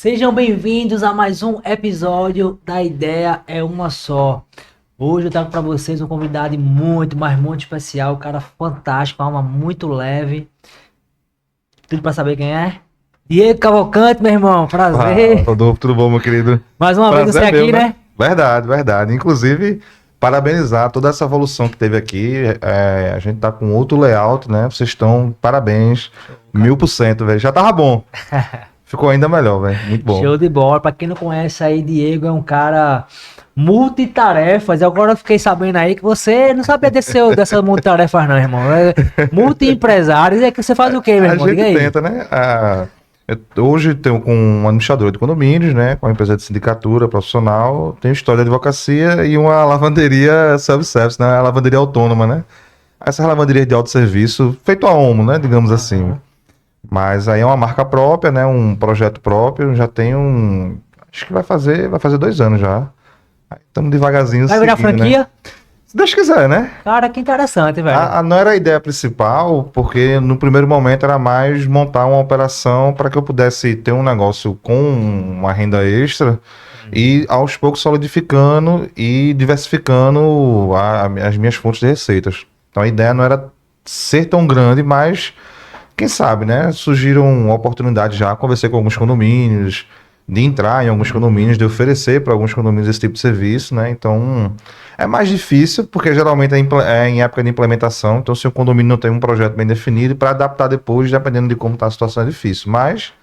Sejam bem-vindos a mais um episódio da Ideia é Uma Só. Hoje eu trago para vocês um convidado muito, mas muito especial, um cara fantástico, uma alma muito leve. Tudo para saber quem é? Diego Cavalcante, meu irmão, prazer. Rodolfo, tudo bom, meu querido? Mais uma vez você Prazer aqui, meu, né? Verdade. Inclusive, parabenizar toda essa evolução que teve aqui. A gente tá com outro layout, né? Vocês estão, parabéns, 1000%, velho. Já tava bom. Ficou ainda melhor, velho. Muito bom. Show de bola. Para quem não conhece aí, Diego é um cara multitarefas. Agora eu fiquei sabendo aí que você não sabia dessas multitarefas não, irmão. Multi-empresários. É que você faz o quê, meu irmão? A Diga gente aí. tenta, né? Hoje tenho com um administrador de condomínios, né? Com uma empresa de sindicatura profissional, tenho história de advocacia e uma lavanderia self-service, né? A lavanderia autônoma, né? Essa lavanderia de autosserviço, feito a Omo, né? Digamos assim. Mas aí é uma marca própria, né? Um projeto próprio, já tem acho que vai fazer 2 anos já. Estamos devagarzinho Vai virar seguindo, franquia? né? Se Deus quiser, né? Cara, que interessante, velho. Não era a ideia principal, porque no primeiro momento era mais montar uma operação para que eu pudesse ter um negócio com uma renda extra e aos poucos solidificando e diversificando as minhas fontes de receitas. Então a ideia não era ser tão grande, mas quem sabe, né? Surgiram oportunidades já, conversei com alguns condomínios, de entrar em alguns condomínios, de oferecer para alguns condomínios esse tipo de serviço, né? Então, é mais difícil, porque geralmente é em época de implementação, então se o condomínio não tem um projeto bem definido, para adaptar depois, dependendo de como está a situação, é difícil. Mas,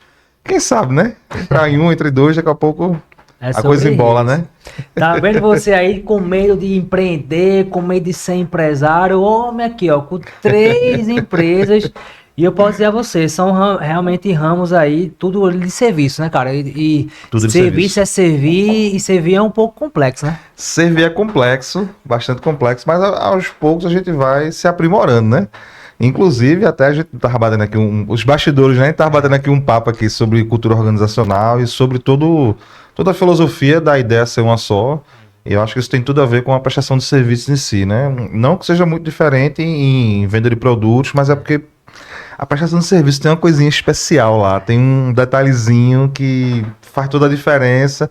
quem sabe, né? Entrar em entre dois, daqui a pouco a coisa embola, né? Tá vendo você aí com medo de empreender, com medo de ser empresário? Homem aqui, ó, com 3 empresas. E eu posso dizer a você, são realmente ramos aí, tudo de serviço, né, cara? E Tudo de serviço é servir, e servir é um pouco complexo, né? Servir é complexo, bastante complexo, mas aos poucos a gente vai se aprimorando, né? Inclusive, até a gente estava batendo aqui, os bastidores, né? A gente estava batendo aqui um papo aqui sobre cultura organizacional e sobre toda a filosofia da ideia ser uma só. E eu acho que isso tem tudo a ver com a prestação de serviços em si, né? Não que seja muito diferente em venda de produtos, mas é porque a prestação de serviço tem uma coisinha especial lá, tem um detalhezinho que faz toda a diferença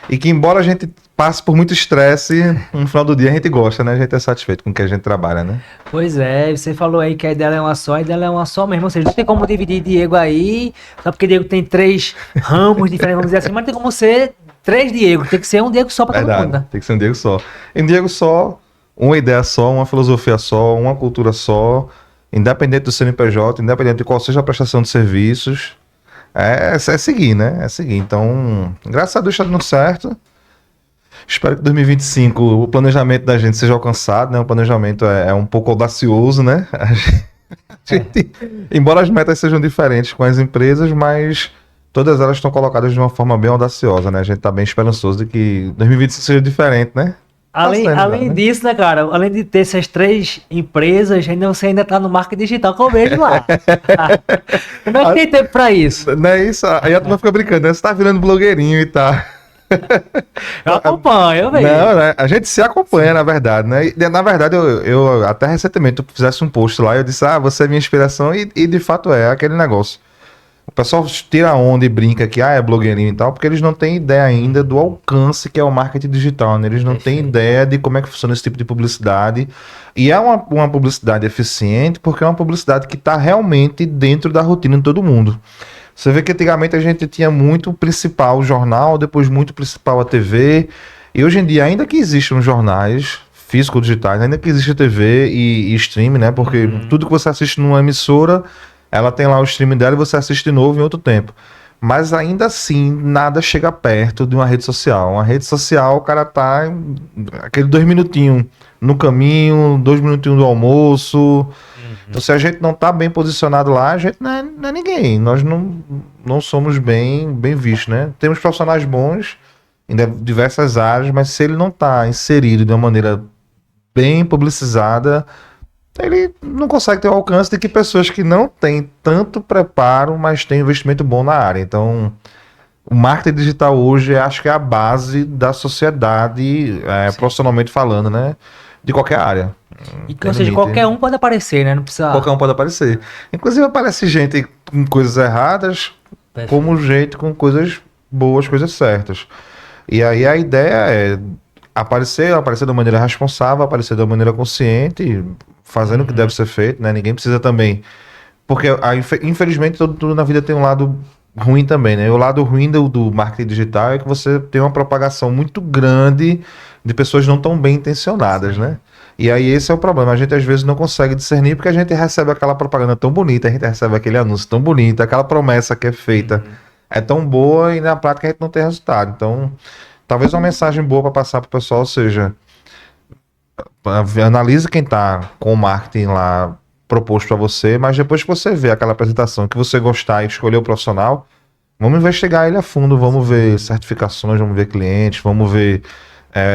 e que, embora a gente passe por muito estresse, no final do dia a gente gosta, né? A gente é satisfeito com o que a gente trabalha, né? Pois é, você falou aí que a ideia é uma só, a ideia é uma só mesmo, ou seja, não tem como dividir Diego aí, só porque Diego tem 3 ramos diferentes, vamos dizer assim, mas não tem como ser 3 Diego, tem que ser um Diego só para todo mundo, né? Tem que ser um Diego só. Em Diego só, uma ideia só, uma filosofia só, uma cultura só, independente do CNPJ, independente de qual seja a prestação de serviços, é seguir, né? É seguir. Então, graças a Deus está dando certo. Espero que 2025 o planejamento da gente seja alcançado, né? O planejamento é um pouco audacioso, né? Embora as metas sejam diferentes com as empresas, mas todas elas estão colocadas de uma forma bem audaciosa, né? A gente está bem esperançoso de que 2025 seja diferente, né? Além disso, né, cara? Além de ter essas 3 empresas, você ainda tá no marketing digital que eu vejo lá. Como é que tem tempo pra isso? Não é isso? Aí a turma fica brincando, né? Você tá virando blogueirinho e tá. Eu acompanho, eu vejo. Não, né? A gente se acompanha, na verdade, né? E, na verdade, eu até recentemente tu fizesse um post lá e eu disse, você é minha inspiração e de fato é aquele negócio. O pessoal tira onda e brinca que é blogueirinho e tal, porque eles não têm ideia ainda do alcance que é o marketing digital, né? Eles não têm ideia de como é que funciona esse tipo de publicidade. E é uma publicidade eficiente porque é uma publicidade que está realmente dentro da rotina de todo mundo. Você vê que antigamente a gente tinha muito principal o jornal, depois muito principal a TV, e hoje em dia, ainda que existam os jornais físicos digitais, ainda que existe a TV e streaming, né? Porque tudo que você assiste numa emissora, ela tem lá o streaming dela e você assiste de novo em outro tempo. Mas ainda assim, nada chega perto de uma rede social. Uma rede social, o cara tá aquele 2 minutinhos no caminho, 2 minutinhos do almoço. Então, se a gente não tá bem posicionado lá, a gente não é ninguém. Nós não somos bem vistos, né? Temos profissionais bons em diversas áreas, mas se ele não tá inserido de uma maneira bem publicizada, ele não consegue ter o alcance de que pessoas que não têm tanto preparo, mas têm investimento bom na área. Então, o marketing digital hoje acho que é a base da sociedade, profissionalmente falando, né? De qualquer área. Ou seja, qualquer um pode aparecer, né? Não precisa... Qualquer um pode aparecer. Inclusive aparece gente com coisas erradas, como gente com coisas boas, coisas certas. E aí a ideia é aparecer de maneira responsável, aparecer de maneira consciente, fazendo o que deve ser feito, né? Ninguém precisa também. Porque, infelizmente, tudo na vida tem um lado ruim também, né? O lado ruim do marketing digital é que você tem uma propagação muito grande de pessoas não tão bem intencionadas, né? E aí esse é o problema. A gente às vezes não consegue discernir porque a gente recebe aquela propaganda tão bonita, a gente recebe aquele anúncio tão bonito, aquela promessa que é feita é tão boa e na prática a gente não tem resultado. Então, talvez uma mensagem boa para passar para o pessoal seja: analise quem está com o marketing lá proposto para você, mas depois que você vê aquela apresentação que você gostar e escolher o profissional, vamos investigar ele a fundo, vamos ver certificações, vamos ver clientes, vamos ver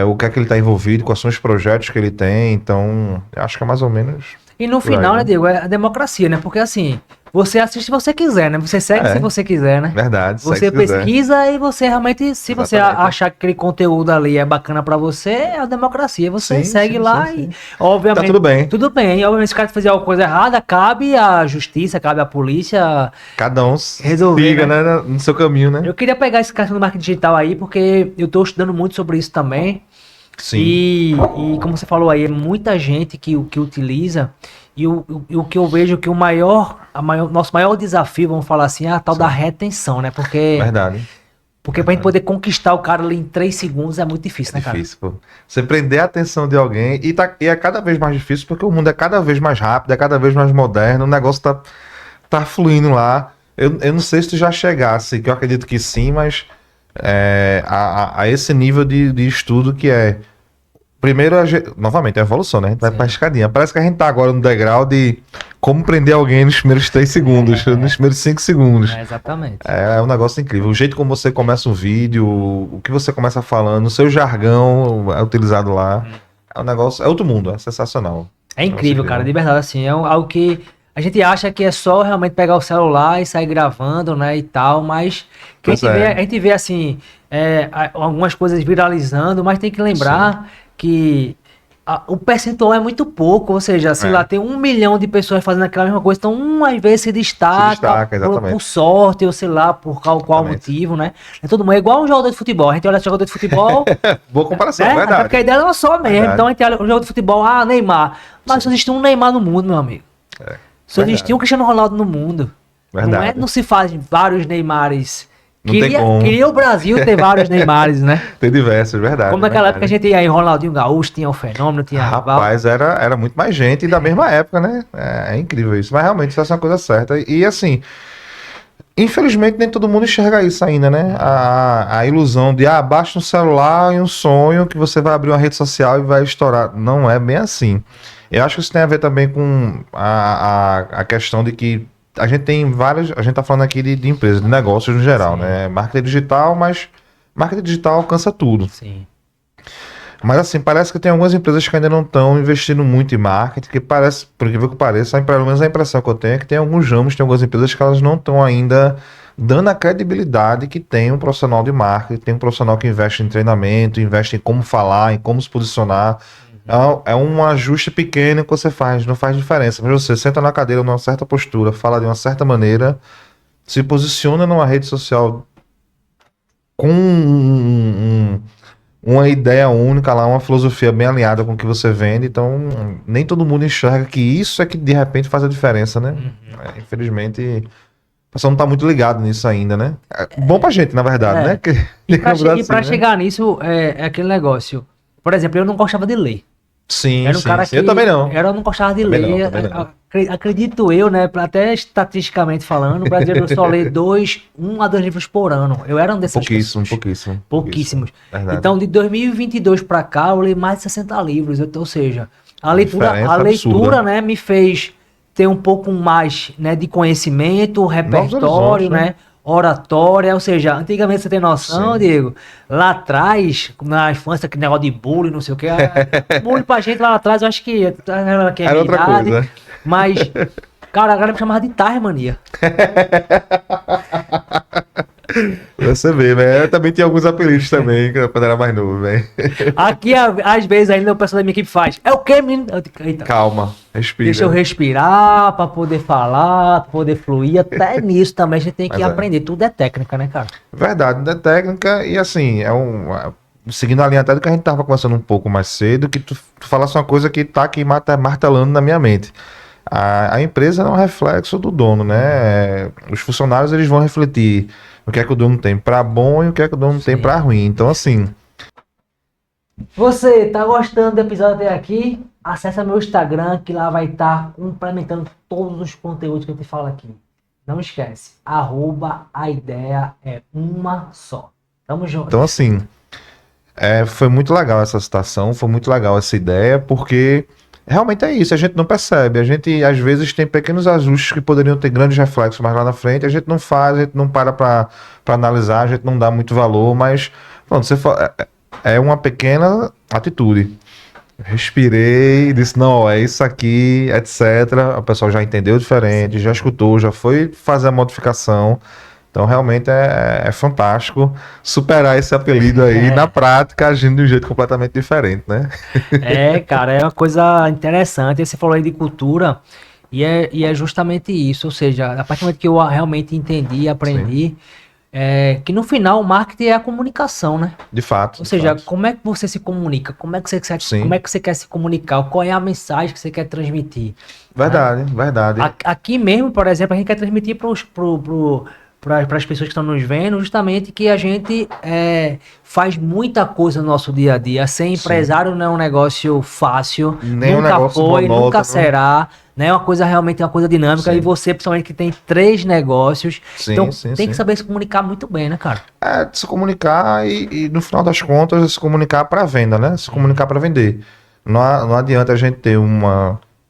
o que é que ele está envolvido, quais são os projetos que ele tem. Então, eu acho que é mais ou menos E no por aí, final, né, né? Diego, é a democracia, né? Porque assim, você assiste se você quiser, né? Você segue se você quiser, né? Verdade, segue Você se quiser. pesquisa e você realmente, se você Exatamente. achar que aquele conteúdo ali é bacana pra você, é a democracia. Você Sim, segue sim, lá sim, e, sim. obviamente, Tá tudo bem. tudo bem. E, obviamente, se o cara fizer alguma coisa errada, cabe à justiça, cabe à polícia Cada um resolver, siga, né? né, no seu caminho, né? Eu queria pegar esse questão do marketing digital aí, porque eu tô estudando muito sobre isso também. Sim. E como você falou aí, é muita gente que utiliza. E o que eu vejo que nosso maior desafio, vamos falar assim, é a tal da retenção, né? Verdade. Porque pra gente poder conquistar o cara ali em 3 segundos é muito difícil, É né, cara? difícil, pô. Você prender a atenção de alguém e é cada vez mais difícil porque o mundo é cada vez mais rápido, é cada vez mais moderno, o negócio tá fluindo lá. Eu não sei se tu já chegasse, que eu acredito que sim, mas a esse nível de estudo que é. Primeiro, novamente, é a evolução, né? A gente vai Sim. pra escadinha. Parece que a gente tá agora no degrau de como prender alguém nos primeiros 3 segundos, nos primeiros 5 segundos. Exatamente. É um negócio incrível. O jeito como você começa um vídeo, o que você começa falando, o seu jargão é utilizado lá. É um negócio, é outro mundo, é sensacional. É incrível, cara, de verdade, assim, algo que a gente acha que é só realmente pegar o celular e sair gravando, né, e tal, mas que Pois é. a gente vê, assim, algumas coisas viralizando, mas tem que lembrar que o percentual é muito pouco, ou seja, sei lá, tem 1 milhão de pessoas fazendo aquela mesma coisa, então às vezes se destaca exatamente. por sorte, ou sei lá, por qual Exatamente. motivo, né? É todo mundo, é igual um jogador de futebol, a gente olha o jogador de futebol, Boa comparação, né? verdade. Porque a ideia é uma só mesmo, Verdade. então a gente olha o jogo de futebol, Neymar, mas só existe um Neymar no mundo, meu amigo. Só verdade. existia um Cristiano Ronaldo no mundo. Verdade. Não se faz vários Neymares. Não tem como. Queria o Brasil ter vários Neymares, né? Tem diversos, verdade. Como naquela verdade. época a gente ia em Ronaldinho Gaúcho, tinha o Fenômeno, tinha Rapaz, era muito mais gente e da mesma época, né? É incrível isso. Mas realmente isso é uma coisa certa. E assim, infelizmente nem todo mundo enxerga isso ainda, né? A ilusão de baixa um celular e um sonho que você vai abrir uma rede social e vai estourar. Não é bem assim. Eu acho que isso tem a ver também com a questão de que a gente tem várias. A gente tá falando aqui de empresas, de negócios no geral, né? Marketing digital, mas marketing digital alcança tudo. Sim. Mas assim, parece que tem algumas empresas que ainda não estão investindo muito em marketing, que parece, por incrível que pareça, pelo menos a impressão que eu tenho é que tem alguns ramos, tem algumas empresas que elas não estão ainda dando a credibilidade que tem um profissional de marketing, tem um profissional que investe em treinamento, investe em como falar, em como se posicionar. É um ajuste pequeno que você faz, não faz diferença. Mas você senta na cadeira numa certa postura, fala de uma certa maneira, se posiciona numa rede social com uma ideia única lá, uma filosofia bem alinhada com o que você vende, então nem todo mundo enxerga que isso é que de repente faz a diferença, né? Infelizmente, o pessoal não tá muito ligado nisso ainda, né? Bom pra gente, na verdade, né? E pra né? chegar nisso, é aquele negócio. Por exemplo, eu não gostava de ler. Sim, Era um cara que eu também não. Eu não gostava de Também ler. não, também não. Acredito eu, né? Até estatisticamente falando, o brasileiro só lê 1 a 2 livros por ano. Eu era um dessas pessoas. Pouquíssimos. Verdade. Então, de 2022 para cá, eu li mais de 60 livros. Ou seja, a diferença leitura, absurda. né, me fez ter um pouco mais, né, de conhecimento, repertório, né? Oratória, ou seja, antigamente você tem noção, Diego, lá atrás, na infância, aquele negócio de bullying, não sei o que, bullying pra gente lá atrás, eu acho que era outra coisa. Mas, cara, a galera me chamava de Tarmania. Você vê, velho. Eu também tinha alguns apelidos também, quando era mais novo, velho. Aqui, às vezes, ainda o pessoal da minha equipe faz. É o quê, menino? Eu digo, eita, Calma, respira. deixa eu respirar pra poder falar, pra poder fluir. Até nisso também a gente tem que Mas é. aprender. Tudo é técnica, né, cara? Verdade, da técnica, e assim, seguindo a linha até do que a gente tava conversando um pouco mais cedo, que tu falasse uma coisa que tá aqui martelando na minha mente. A empresa é um reflexo do dono, né? Os funcionários, eles vão refletir o que é que o dono tem para bom e o que é que o dono tem para ruim. Então, assim... Você tá gostando do episódio até aqui? Acesse meu Instagram, que lá vai estar complementando todos os conteúdos que eu te falo aqui. Não esquece, @a ideia é uma só. Tamo junto. Então, assim, foi muito legal essa citação, foi muito legal essa ideia, porque realmente é isso, a gente não percebe. A gente, às vezes, tem pequenos ajustes que poderiam ter grandes reflexos, mas lá na frente a gente não faz, a gente não para analisar, a gente não dá muito valor, mas, pronto, é uma pequena atitude. Respirei, disse, não, é isso aqui, etc. O pessoal já entendeu diferente, já escutou, já foi fazer a modificação. Então, realmente é fantástico superar esse apelido aí na prática, agindo de um jeito completamente diferente, né? Cara, é uma coisa interessante. Você falou aí de cultura, e é justamente isso. Ou seja, a partir do momento que eu realmente entendi e aprendi, que no final o marketing é a comunicação, né? De fato. Ou seja, como é que você se comunica? Como é que você quer se comunicar? Qual é a mensagem que você quer transmitir? Verdade, verdade. Aqui mesmo, por exemplo, a gente quer transmitir para as pessoas que estão nos vendo, justamente que a gente faz muita coisa no nosso dia a dia. Ser empresário não é um negócio fácil, Nem nunca um negócio foi, monótono. nunca será, né? Uma coisa realmente é uma coisa dinâmica. Sim. E você, principalmente, que tem 3 negócios, Sim, então sim, tem que sim. saber se comunicar muito bem, né, cara? Se comunicar e, no final das contas, se comunicar para venda, né? Se comunicar para vender. Não adianta a gente ter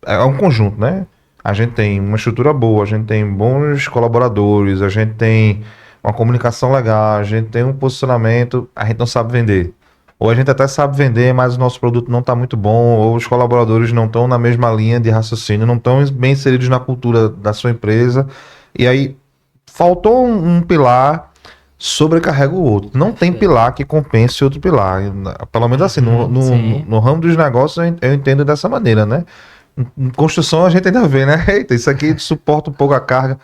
é um conjunto, né? A gente tem uma estrutura boa, a gente tem bons colaboradores, a gente tem uma comunicação legal, a gente tem um posicionamento, a gente não sabe vender. Ou a gente até sabe vender, mas o nosso produto não está muito bom, ou os colaboradores não estão na mesma linha de raciocínio, não estão bem inseridos na cultura da sua empresa. E aí, faltou um pilar, sobrecarrega o outro. Não tem pilar que compense outro pilar. Pelo menos assim, no ramo dos negócios eu entendo dessa maneira, né? Em construção a gente ainda vê, né? Eita, isso aqui suporta um pouco a carga.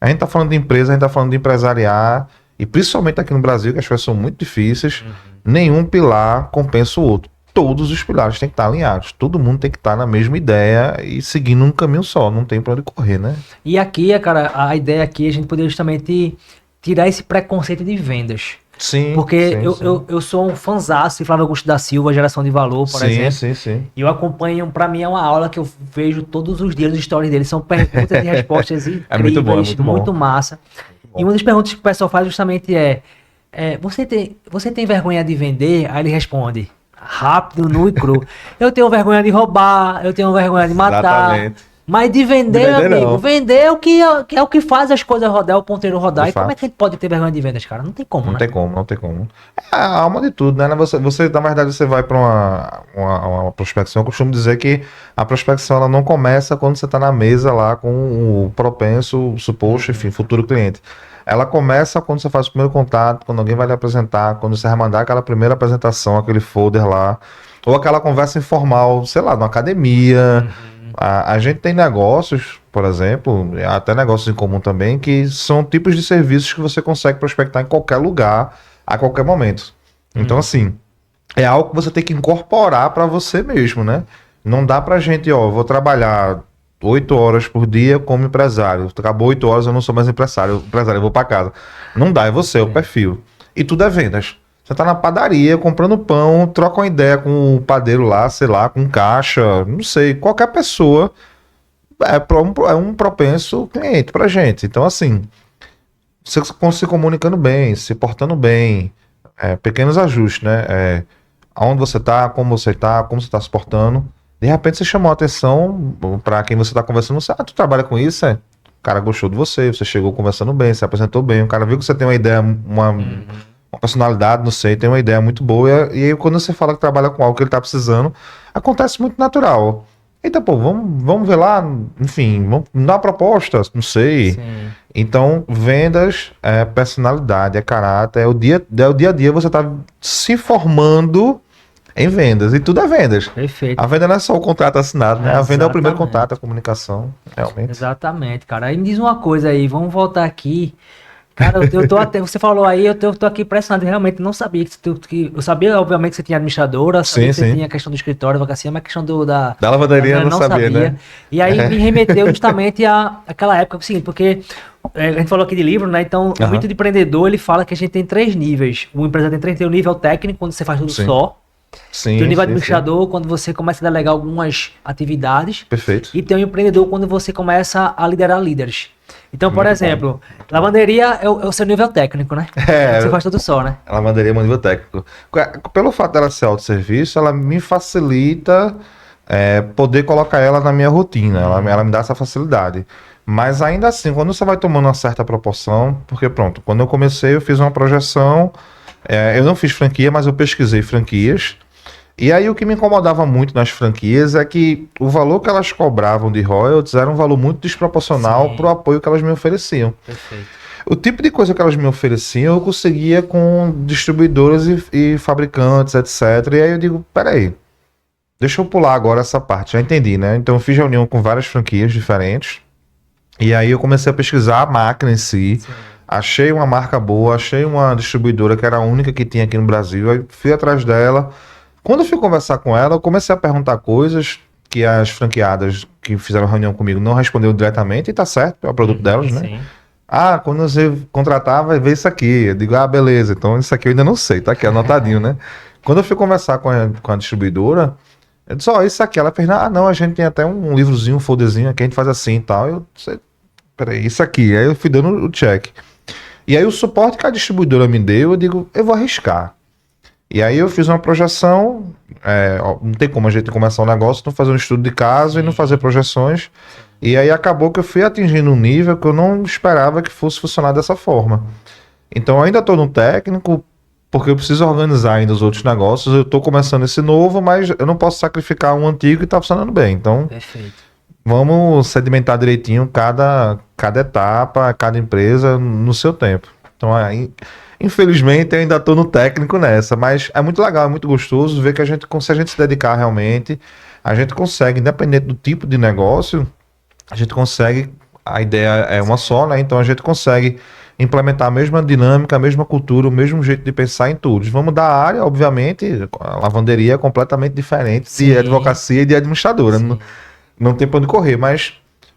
A gente tá falando de empresa, a gente tá falando de empresariar, e principalmente aqui no Brasil, que as coisas são muito difíceis, nenhum pilar compensa o outro. Todos os pilares têm que estar alinhados. Todo mundo tem que estar na mesma ideia e seguindo um caminho só. Não tem pra onde correr, né? E aqui, cara, a ideia aqui é a gente poder justamente tirar esse preconceito de vendas. Sim. Porque eu sou um fãzaço de Flávio Augusto da Silva, Geração de Valor, por exemplo. Sim. E eu acompanho, pra mim é uma aula que eu vejo todos os dias os stories dele. São perguntas e respostas incríveis, muito massa. E uma das perguntas que o pessoal faz justamente você tem vergonha de vender? Aí ele responde, rápido, nu e cru. Eu tenho vergonha de roubar, eu tenho vergonha de matar. Exatamente. Mas de vender, meu amigo, não. vender é o que faz as coisas rodar, o ponteiro rodar. De E como fato. é que a gente pode ter vergonha de vendas, cara? Não tem como, Não né? tem como. É a alma de tudo, né? Você, na verdade, você vai para uma prospecção. Eu costumo dizer que a prospecção ela não começa quando você está na mesa lá com o propenso, o suposto, enfim, futuro cliente. Ela começa quando você faz o primeiro contato, quando alguém vai lhe apresentar, quando você vai mandar aquela primeira apresentação, aquele folder lá, ou aquela conversa informal, sei lá, numa academia. A gente tem negócios, por exemplo, até negócios em comum também, que são tipos de serviços que você consegue prospectar em qualquer lugar, a qualquer momento. Então, assim, é algo que você tem que incorporar para você mesmo, né? Não dá pra gente, eu vou trabalhar 8 horas por dia como empresário. Acabou 8 horas, eu não sou mais empresário, eu vou para casa. Não dá, é você, é o perfil. E tudo é vendas. Você tá na padaria comprando pão, troca uma ideia com o padeiro lá, sei lá, com caixa, não sei, qualquer pessoa é um propenso cliente pra gente. Então, assim, você se comunicando bem, se portando bem, pequenos ajustes, né? Aonde você tá, como você tá se portando. De repente você chamou a atenção para quem você tá conversando, tu trabalha com isso, O cara gostou de você chegou conversando bem, se apresentou bem, o cara viu que você tem uma ideia, uma personalidade, não sei, tem uma ideia muito boa, e aí quando você fala que trabalha com algo que ele tá precisando, acontece muito natural. Eita, pô, vamos ver lá, enfim, vamos dar uma proposta, não sei. Sim. Então, vendas é personalidade, é caráter, é o dia a dia você tá se formando em vendas, e tudo é vendas. Perfeito. A venda não é só o contrato assinado, né? A venda é o primeiro Exatamente. contato, a comunicação, realmente. Exatamente, cara. Aí me diz uma coisa aí, vamos voltar aqui. Cara, eu tô até, você falou aí, eu tô aqui impressionado, eu realmente não sabia eu sabia, obviamente, que você tinha administradora, sabia Sim, que você sim. tinha a questão do escritório, advocacia, mas a questão Da da lavanderia eu venda eu não não sabia, sabia. né? E aí me remeteu justamente àquela época, assim, porque a gente falou aqui de livro, né? Então, o mito Aham. de empreendedor, ele fala que a gente tem três níveis. O empresário tem três, tem o nível técnico, quando você faz tudo Sim. só. Tem o Sim, nível sim, sim. administrador, quando você começa a delegar algumas atividades. Perfeito. E tem o empreendedor, quando você começa a liderar líderes. Então, por Muito bom. exemplo, Muito bom. lavanderia é o seu nível técnico, né? Onde você É, faz tudo só, né? a lavanderia é um nível técnico. Pelo fato dela ser autosserviço, ela me facilita poder colocar ela na minha rotina. Ela me dá essa facilidade. Mas ainda assim, quando você vai tomando uma certa proporção, porque pronto, quando eu comecei, eu fiz uma projeção. Eu não fiz franquia, mas eu pesquisei franquias. E aí o que me incomodava muito nas franquias é que o valor que elas cobravam de royalties era um valor muito desproporcional para o Sim, apoio que elas me ofereciam. perfeito. O tipo de coisa que elas me ofereciam, eu conseguia com distribuidoras e fabricantes, etc. E aí eu digo, peraí, deixa eu pular agora essa parte, já entendi, né? Então eu fiz reunião com várias franquias diferentes, e aí eu comecei a pesquisar a máquina em si, Sim, achei uma marca boa, achei uma distribuidora que era a única que tinha aqui no Brasil, aí fui atrás dela. Quando eu fui conversar com ela, eu comecei a perguntar coisas que as franqueadas que fizeram reunião comigo não responderam diretamente, e tá certo, é o produto delas, né? sim. Ah, quando você contratar, vai ver isso aqui. Eu digo, ah, beleza, então isso aqui eu ainda não sei, tá aqui anotadinho, né? Quando eu fui conversar com a distribuidora, eu disse, ó, isso aqui. Ela fez, ah, não, a gente tem até um livrozinho, um folderzinho aqui, a gente faz assim e tal. Eu disse, peraí, isso aqui. Aí eu fui dando o check. E aí o suporte que a distribuidora me deu, eu digo, eu vou arriscar. E aí eu fiz uma projeção, ó, não tem como a gente começar um negócio, não fazer um estudo de caso e não fazer Sim, projeções. sim. E aí acabou que eu fui atingindo um nível que eu não esperava que fosse funcionar dessa forma. Então eu ainda estou no técnico, porque eu preciso organizar ainda os outros negócios. Eu estou começando esse novo, mas eu não posso sacrificar um antigo que está funcionando bem. Então Perfeito. vamos sedimentar direitinho cada etapa, cada empresa no seu tempo. Então, aí, infelizmente, eu ainda estou no técnico nessa, mas é muito legal, é muito gostoso ver que se a gente se dedicar realmente, a gente consegue, independente do tipo de negócio, a gente consegue, a ideia é uma Sim, só, né? Então a gente consegue implementar a mesma dinâmica, a mesma cultura, o mesmo jeito de pensar em tudo. Vamos da área, obviamente, a lavanderia é completamente diferente de sim, advocacia e de administradora. Não, sim. não tem pra onde correr, mas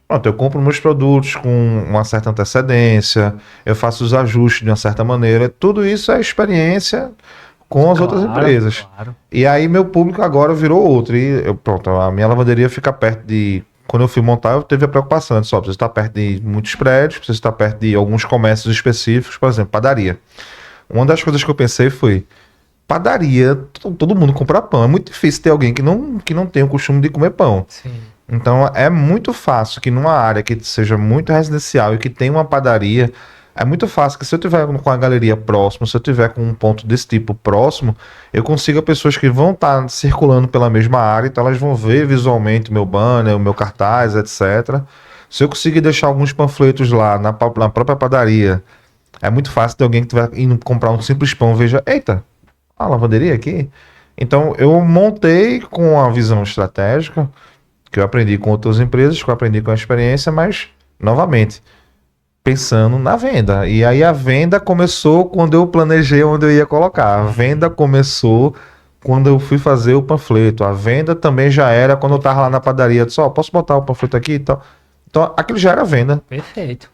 pronto, eu compro meus produtos com uma certa antecedência, eu faço os ajustes de uma certa maneira. Tudo isso é experiência com as outras Claro, empresas. claro. E aí meu público agora virou outro. E pronto, a minha lavanderia fica perto de. Quando eu fui montar, eu teve a preocupação de só preciso estar perto de muitos prédios, preciso estar perto de alguns comércios específicos, por exemplo, padaria. Uma das coisas que eu pensei foi, padaria, todo mundo compra pão. É muito difícil ter alguém que não tem o costume de comer pão. Sim, Então é muito fácil que numa área que seja muito residencial e que tem uma padaria, é muito fácil que se eu tiver com a galeria próximo, se eu tiver com um ponto desse tipo próximo, eu consiga pessoas que vão estar circulando pela mesma área, então elas vão ver visualmente o meu banner, o meu cartaz, etc. Se eu conseguir deixar alguns panfletos lá na própria padaria, é muito fácil de alguém que estiver indo comprar um simples pão, veja, eita, a lavanderia aqui. Então eu montei com a visão estratégica que eu aprendi com outras empresas, que eu aprendi com a experiência, mas, novamente, pensando na venda. E aí a venda começou quando eu planejei onde eu ia colocar. A venda começou quando eu fui fazer o panfleto. A venda também já era quando eu estava lá na padaria. Eu disse, ó, posso botar o panfleto aqui e tal. Então, aquilo já era venda. perfeito.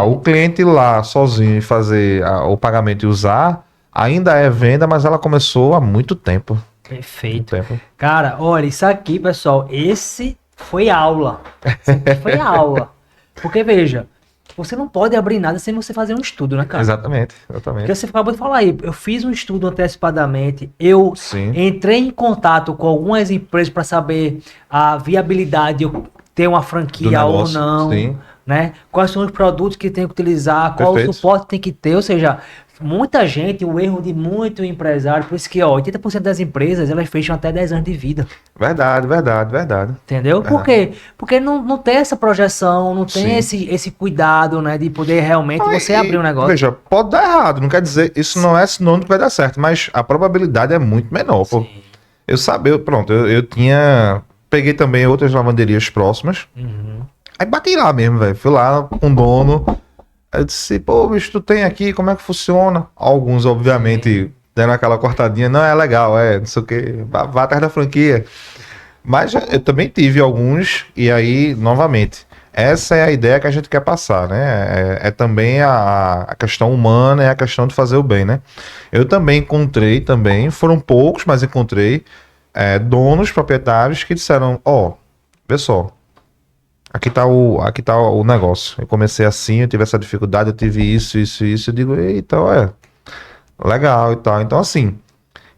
O Perfeito. cliente ir lá sozinho e fazer o pagamento e usar, ainda é venda, mas ela começou há muito tempo. Muito Perfeito. tempo. Cara, olha, isso aqui, pessoal, esse foi aula. Isso aqui foi aula. Porque, veja, você não pode abrir nada sem você fazer um estudo, né, cara? Exatamente, Porque exatamente. você acabou de falar aí, eu fiz um estudo antecipadamente, eu Sim, entrei em contato com algumas empresas para saber a viabilidade de eu ter uma do franquia ou negócio, não, sim. né? Quais são os produtos que tem que utilizar, qual o Perfeito. suporte que tem que ter, ou seja, muita gente, o erro de muito empresário, por isso que, ó, 80% das empresas, elas fecham até 10 anos de vida. Verdade, verdade, verdade. Entendeu? Por Verdade. quê? Porque não tem essa projeção, não tem Sim. esse cuidado, né, de poder realmente você abrir um negócio. Veja, pode dar errado, não quer dizer, isso não é sinônimo que vai dar certo, mas a probabilidade é muito menor, pô. Sim. Eu sabia, pronto, eu tinha. Peguei também outras lavanderias próximas. Uhum. Aí bati lá mesmo, velho. Fui lá com o dono. Aí eu disse, pô, bicho, tu tem aqui, como é que funciona? Alguns, obviamente, deram aquela cortadinha. Não, é legal, não sei o quê. Vá atrás da franquia. Mas eu também tive alguns, e aí, novamente, essa é a ideia que a gente quer passar, né? É também a questão humana, é a questão de fazer o bem, né? Eu também encontrei, foram poucos, mas encontrei donos, proprietários que disseram, ó, vê só, aqui tá o negócio. Eu comecei assim, eu tive essa dificuldade, eu tive isso, isso, isso. Eu digo, eita, legal e tal. Então, assim,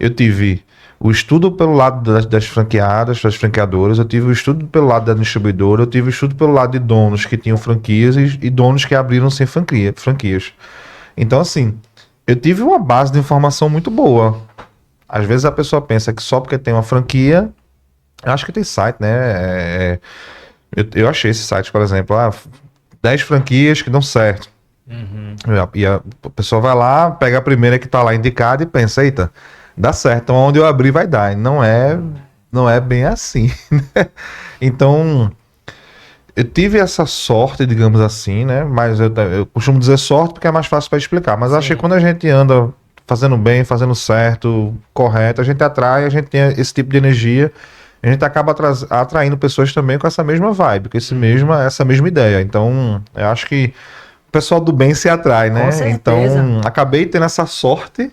eu tive o estudo pelo lado das franqueadas, das franqueadoras, eu tive o estudo pelo lado da distribuidora, eu tive o estudo pelo lado de donos que tinham franquias e donos que abriram sem franquias. Então, assim, eu tive uma base de informação muito boa. Às vezes a pessoa pensa que só porque tem uma franquia, eu acho que tem site, né? Eu achei esse site, por exemplo, 10 franquias que dão certo. Uhum. E a pessoa vai lá, pega a primeira que tá lá indicada e pensa, eita, dá certo, então onde eu abrir vai dar. E não é bem assim, né? Então, eu tive essa sorte, digamos assim, né? Mas eu costumo dizer sorte porque é mais fácil para explicar. Mas acho que Sim. quando a gente anda fazendo bem, fazendo certo, correto, a gente atrai, a gente tem esse tipo de energia, a gente acaba atraindo pessoas também com essa mesma vibe, com essa mesma ideia. Então, eu acho que o pessoal do bem se atrai, Com né? certeza. Então, acabei tendo essa sorte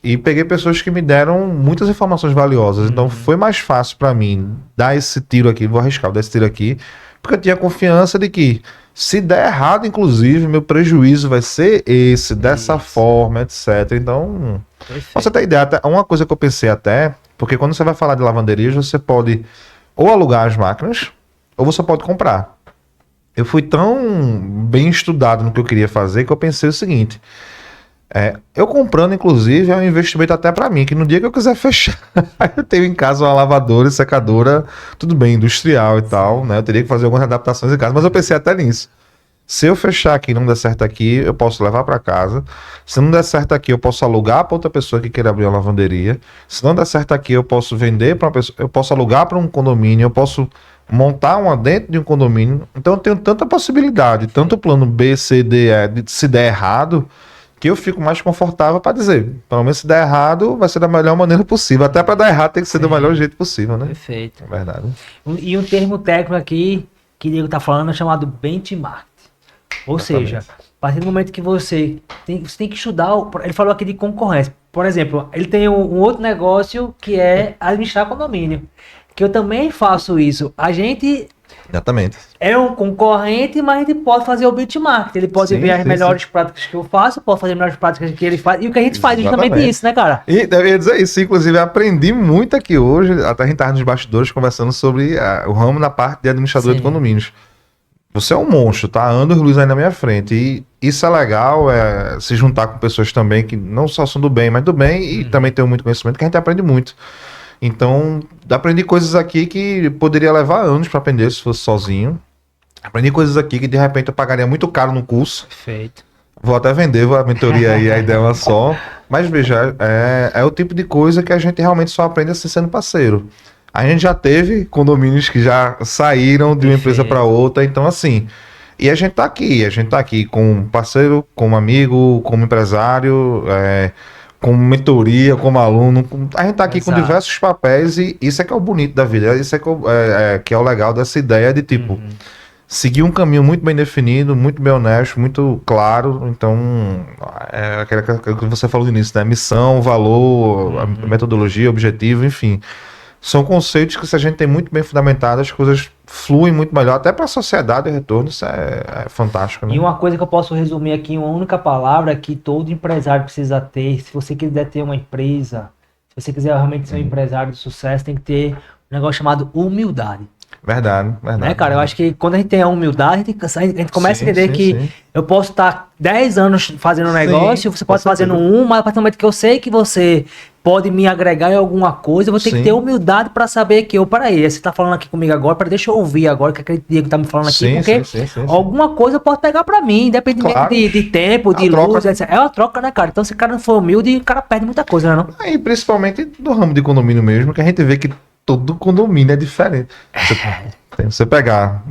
e peguei pessoas que me deram muitas informações valiosas. Então, foi mais fácil para mim dar esse tiro aqui, vou arriscar, dar esse tiro aqui, porque eu tinha confiança de que se der errado, inclusive, meu prejuízo vai ser esse, dessa Isso. forma, etc. Então, pra você Perfeito. ter ideia, até uma coisa que eu pensei até, porque quando você vai falar de lavanderias, você pode ou alugar as máquinas, ou você pode comprar. Eu fui tão bem estudado no que eu queria fazer que eu pensei o seguinte: eu comprando, inclusive, é um investimento até para mim, que no dia que eu quiser fechar, aí eu tenho em casa uma lavadora e secadora, tudo bem, industrial e tal, né? Eu teria que fazer algumas adaptações em casa, mas eu pensei até nisso. Se eu fechar aqui e não der certo aqui, eu posso levar para casa. Se não der certo aqui, eu posso alugar para outra pessoa que queira abrir uma lavanderia. Se não der certo aqui, eu posso vender para uma pessoa, eu posso alugar para um condomínio, eu posso montar uma dentro de um condomínio. Então eu tenho tanta possibilidade, tanto plano B, C, D, E, se der errado, que eu fico mais confortável para dizer, pelo menos se der errado, vai ser da melhor maneira possível. Até para dar errado tem que ser do Sim. melhor jeito possível, né? Perfeito. É verdade. E um termo técnico aqui que o Diego tá falando é chamado benchmark. Ou seja, Exatamente. a partir do momento que você tem que estudar, ele falou aqui de concorrência. Por exemplo, ele tem um outro negócio que é administrar condomínio. Que eu também faço isso. A gente Exatamente. é um concorrente, mas a gente pode fazer o benchmark. Ele pode ver as melhores práticas que eu faço, pode fazer as melhores práticas que ele faz. E o que a gente faz é justamente Exatamente. isso, né, cara? E eu ia dizer isso, inclusive aprendi muito aqui hoje, até a gente estava nos bastidores conversando sobre o ramo na parte de administrador Sim. de condomínios. Você é um monstro, tá? Anos luz aí na minha frente. E isso é legal, se juntar com pessoas também que não só são do bem, mas do bem e também tem muito conhecimento que a gente aprende muito. Então, aprendi coisas aqui que poderia levar anos para aprender se fosse sozinho. Aprendi coisas aqui que de repente eu pagaria muito caro no curso. Perfeito. Vou até vender a mentoria aí, a ideia é uma só. Mas veja, é o tipo de coisa que a gente realmente só aprende assim sendo parceiro. A gente já teve condomínios que já saíram de uma empresa para outra, então assim. E a gente tá aqui como parceiro, como amigo, como empresário, como mentoria, como aluno. A gente tá aqui com Exato. diversos papéis e isso é que é o bonito da vida. Isso é que é o legal dessa ideia de tipo. Seguir um caminho muito bem definido, muito bem honesto, muito claro. Então, aquilo que você falou no início, né? Missão, valor, a metodologia, objetivo, enfim. São conceitos que, se a gente tem muito bem fundamentado, as coisas fluem muito melhor, até para a sociedade o retorno. Isso é fantástico, né? E uma coisa que eu posso resumir aqui em uma única palavra que todo empresário precisa ter, se você quiser ter uma empresa, se você quiser realmente ser um empresário de sucesso, tem que ter um negócio chamado humildade. Verdade, verdade. Né, cara? Eu acho que quando a gente tem a humildade, a gente começa a entender que eu posso estar 10 anos fazendo um negócio, você pode estar fazendo mas a partir do momento que eu sei que você pode me agregar em alguma coisa, eu vou ter que ter humildade para saber que peraí, você tá falando aqui comigo agora, deixa eu ouvir agora o que aquele Diego tá me falando aqui, porque alguma coisa pode pegar para mim, independentemente de tempo, de luz, etc. É uma troca, né, cara? Então se o cara não for humilde, o cara perde muita coisa, né, não? E principalmente no ramo de condomínio mesmo, que a gente vê que todo condomínio é diferente. Você pegar,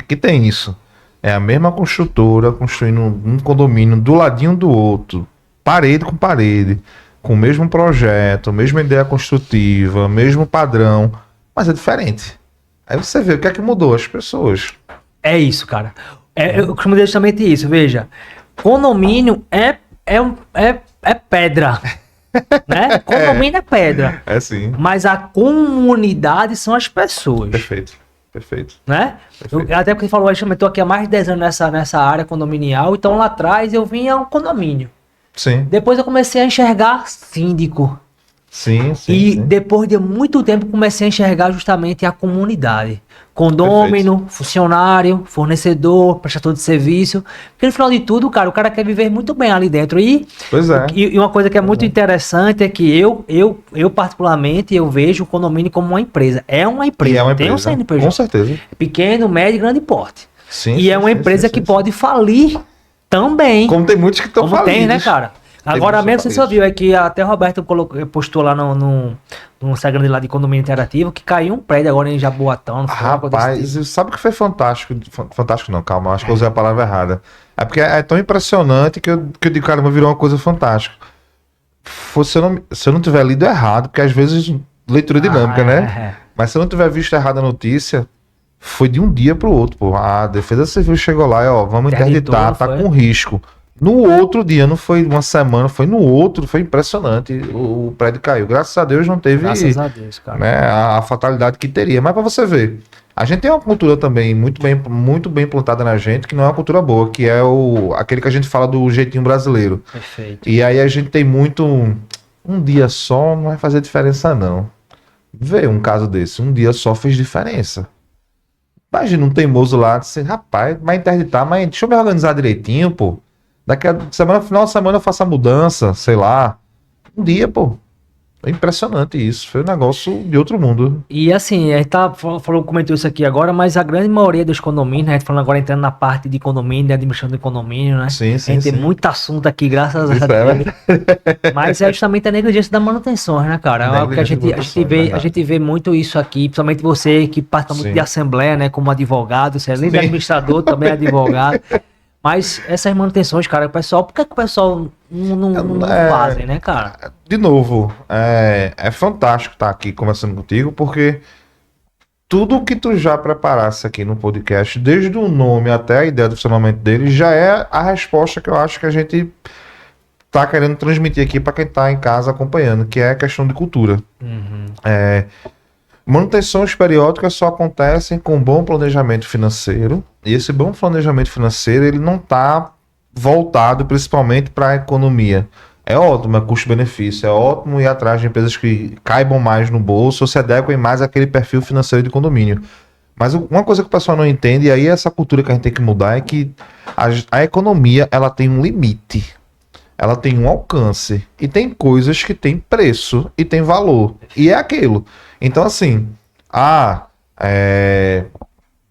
que tem isso. É a mesma construtora construindo um condomínio do ladinho do outro, parede com parede, com o mesmo projeto, mesma ideia construtiva, mesmo padrão, mas é diferente. Aí você vê o que é que mudou as pessoas. É isso, cara. Eu costumo dizer justamente isso, veja. Condomínio é pedra. Né? Condomínio é pedra. É sim. Mas a comunidade são as pessoas. Perfeito. Né? Até porque você falou, eu estou aqui há mais de 10 anos nessa área condominial, então lá atrás eu vinha a um condomínio. Sim. Depois eu comecei a enxergar síndico. Sim. Depois de muito tempo comecei a enxergar justamente a comunidade. Condômino, funcionário, fornecedor, prestador de serviço. Porque no final de tudo, cara, o cara quer viver muito bem ali dentro. E uma coisa que é muito interessante é que eu particularmente, eu vejo o condomínio como uma empresa. É uma empresa. Tem um CNPJ. Com certeza. Pequeno, médio e grande porte. Sim, é uma empresa que pode falir também. Como tem muitos que estão falidos. Tem, né, cara? Agora mesmo você só viu, é que até o Roberto postou lá no Instagram dele lá de condomínio interativo, que caiu um prédio agora em Jaboatão. Rapaz, sabe o que foi fantástico? Fantástico não, calma, acho que eu usei a palavra errada. É porque é tão impressionante que eu digo, caramba, virou uma coisa fantástica. Se eu não tiver lido errado, porque às vezes leitura dinâmica, né? Mas se eu não tiver visto errado a notícia, foi de um dia pro outro, pô. A Defesa Civil chegou lá e, vamos interditar, tá com risco. No outro dia, não foi uma semana, foi no outro, foi impressionante. O prédio caiu. Graças a Deus não teve, graças a Deus, cara, né, a fatalidade que teria. Mas para você ver, a gente tem uma cultura também muito bem implantada na gente, que não é uma cultura boa, que é aquele que a gente fala do jeitinho brasileiro. Perfeito. E aí a gente tem muito um dia só não vai fazer diferença não. Vê um caso desse, um dia só fez diferença. Imagina um teimoso lá, disse, rapaz, vai interditar, mas deixa eu me organizar direitinho, pô. Daqui a semana, final de semana eu faço a mudança, sei lá. Um dia, pô. É impressionante isso. Foi um negócio de outro mundo. E assim, a gente comentou isso aqui agora, mas a grande maioria dos condomínios, a gente falando agora entrando na parte de condomínio, de administração de condomínio, né? Sim. A gente tem muito assunto aqui, graças a Deus. Mas é justamente a negligência da manutenção, né, cara? É algo que a gente vê muito isso aqui, principalmente você que participa muito de assembleia, né? Como advogado, você além de administrador, também é advogado. Mas essas manutenções, cara, por que o pessoal não fazem, né, cara? De novo, é fantástico estar aqui conversando contigo, porque tudo que tu já preparasse aqui no podcast, desde o nome até a ideia do funcionamento dele, já é a resposta que eu acho que a gente tá querendo transmitir aqui para quem tá em casa acompanhando, que é a questão de cultura. Manutenções periódicas só acontecem com bom planejamento financeiro, e esse bom planejamento financeiro ele não está voltado principalmente para a economia. É ótimo, é custo-benefício, é ótimo ir atrás de empresas que caibam mais no bolso ou se adequem mais àquele perfil financeiro de condomínio. Mas uma coisa que o pessoal não entende, e aí essa cultura que a gente tem que mudar, é que a economia ela tem um limite, ela tem um alcance, e tem coisas que tem preço e tem valor, e é aquilo. Então, assim,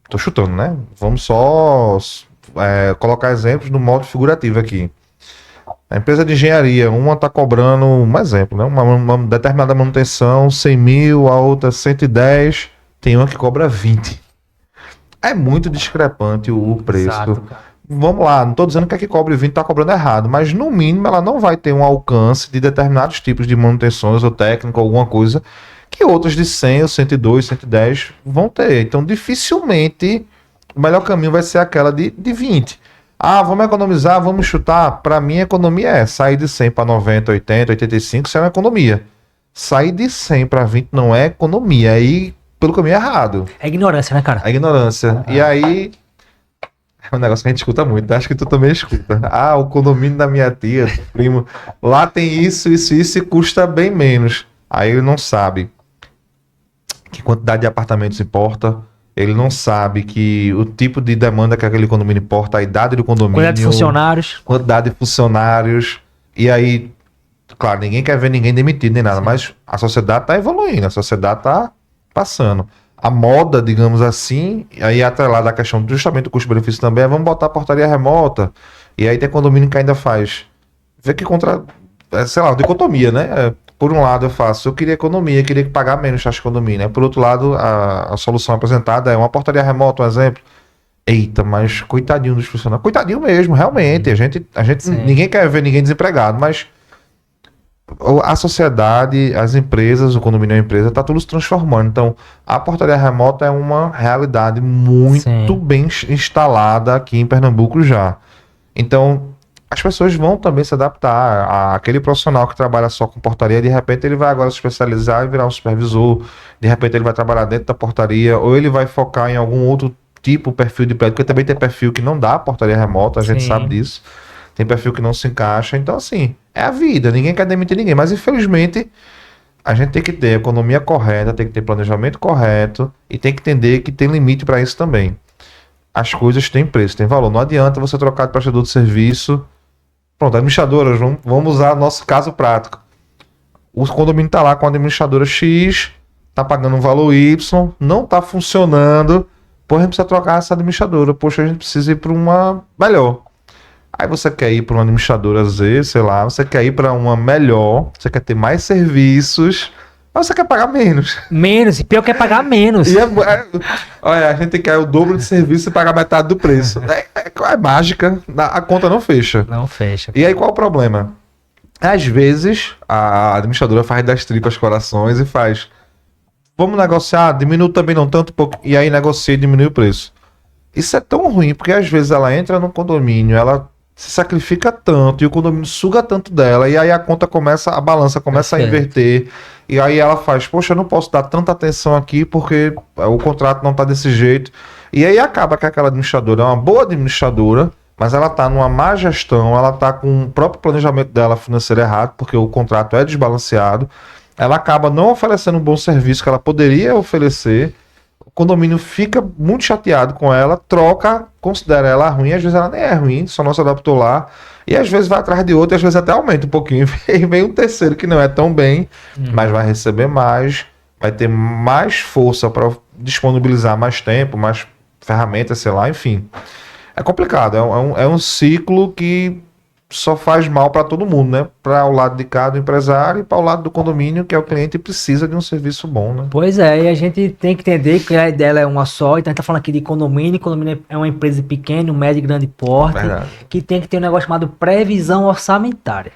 tô chutando, né? Vamos só colocar exemplos no modo figurativo aqui. A empresa de engenharia, uma tá cobrando, um exemplo, né? Uma determinada manutenção, 100 mil, a outra 110, tem uma que cobra 20. É muito discrepante o preço. Exato, cara. Vamos lá, não tô dizendo que a que cobre 20 tá cobrando errado, mas no mínimo ela não vai ter um alcance de determinados tipos de manutenções ou técnica, alguma coisa, que outras de 100, 102, 110 vão ter. Então, dificilmente, o melhor caminho vai ser aquela de 20. Vamos economizar, vamos chutar. Para mim, a economia é sair de 100 para 90, 80, 85, isso é uma economia. Sair de 100 para 20 não é economia, aí pelo caminho errado. É ignorância, né, cara? É ignorância. E aí, é um negócio que a gente escuta muito, acho que tu também escuta. O condomínio da minha tia, do primo, lá tem isso e custa bem menos. Aí ele não sabe que quantidade de apartamentos importa, ele não sabe que o tipo de demanda que aquele condomínio importa, a idade do condomínio, Quantidade de funcionários. quantidade de funcionários, e aí, claro, ninguém quer ver ninguém demitido nem nada, mas a sociedade está evoluindo, a sociedade está passando. A moda, digamos assim, aí atrelada à questão justamente do custo-benefício também, é vamos botar a portaria remota, e aí tem condomínio que ainda faz. Vê que sei lá, dicotomia, né? Por um lado eu queria economia, queria pagar menos taxa de condomínio, né? Por outro lado, a solução apresentada é uma portaria remota, um exemplo. Eita, mas coitadinho dos funcionários. Coitadinho mesmo, realmente. Ninguém quer ver ninguém desempregado, mas a sociedade, as empresas, o condomínio é uma empresa, está tudo se transformando. Então, a portaria remota é uma realidade muito bem instalada aqui em Pernambuco já. Então, as pessoas vão também se adaptar. Aquele profissional que trabalha só com portaria, de repente ele vai agora se especializar e virar um supervisor. De repente ele vai trabalhar dentro da portaria, ou ele vai focar em algum outro tipo, perfil de prédio, porque também tem perfil que não dá portaria remota, a gente sabe disso. Tem perfil que não se encaixa. Então, assim, é a vida. Ninguém quer demitir ninguém. Mas, infelizmente, a gente tem que ter economia correta, tem que ter planejamento correto e tem que entender que tem limite para isso também. As coisas têm preço, têm valor. Não adianta você trocar de prestador de serviço. Pronto, administradoras, vamos usar nosso caso prático. O condomínio está lá com a administradora X, está pagando um valor Y, não está funcionando. Pô, a gente precisa trocar essa administradora. Poxa, a gente precisa ir para uma melhor. Aí você quer ir para uma administradora Z, sei lá, você quer ir para uma melhor, você quer ter mais serviços, mas você quer pagar menos. Menos, e pior que é pagar menos. Olha, a gente quer o dobro de serviço e pagar metade do preço. É mágica, a conta não fecha. Não fecha. E aí qual o problema? Às vezes, a administradora faz das tripas corações e faz, vamos negociar, diminui também não tanto, e aí negocia e diminui o preço. Isso é tão ruim, porque às vezes ela entra no condomínio, ela se sacrifica tanto e o condomínio suga tanto dela, e aí a balança começa a inverter, e aí ela faz, poxa, eu não posso dar tanta atenção aqui porque o contrato não tá desse jeito, e aí acaba que aquela administradora é uma boa administradora, mas ela tá numa má gestão, ela tá com o próprio planejamento dela financeiro errado, porque o contrato é desbalanceado, ela acaba não oferecendo um bom serviço que ela poderia oferecer. O condomínio fica muito chateado com ela, troca, considera ela ruim, às vezes ela nem é ruim, só não se adaptou lá, e às vezes vai atrás de outro, e às vezes até aumenta um pouquinho, e vem um terceiro que não é tão bem, mas vai receber mais, vai ter mais força para disponibilizar mais tempo, mais ferramentas, sei lá, enfim. É complicado, é um ciclo que só faz mal para todo mundo, né? Para o lado de cá do empresário e para o lado do condomínio, que é o cliente, precisa de um serviço bom, né? Pois é, e a gente tem que entender que a ideia é uma só, então a gente tá falando aqui de condomínio é uma empresa pequena, médio e grande porte, que tem que ter um negócio chamado previsão orçamentária.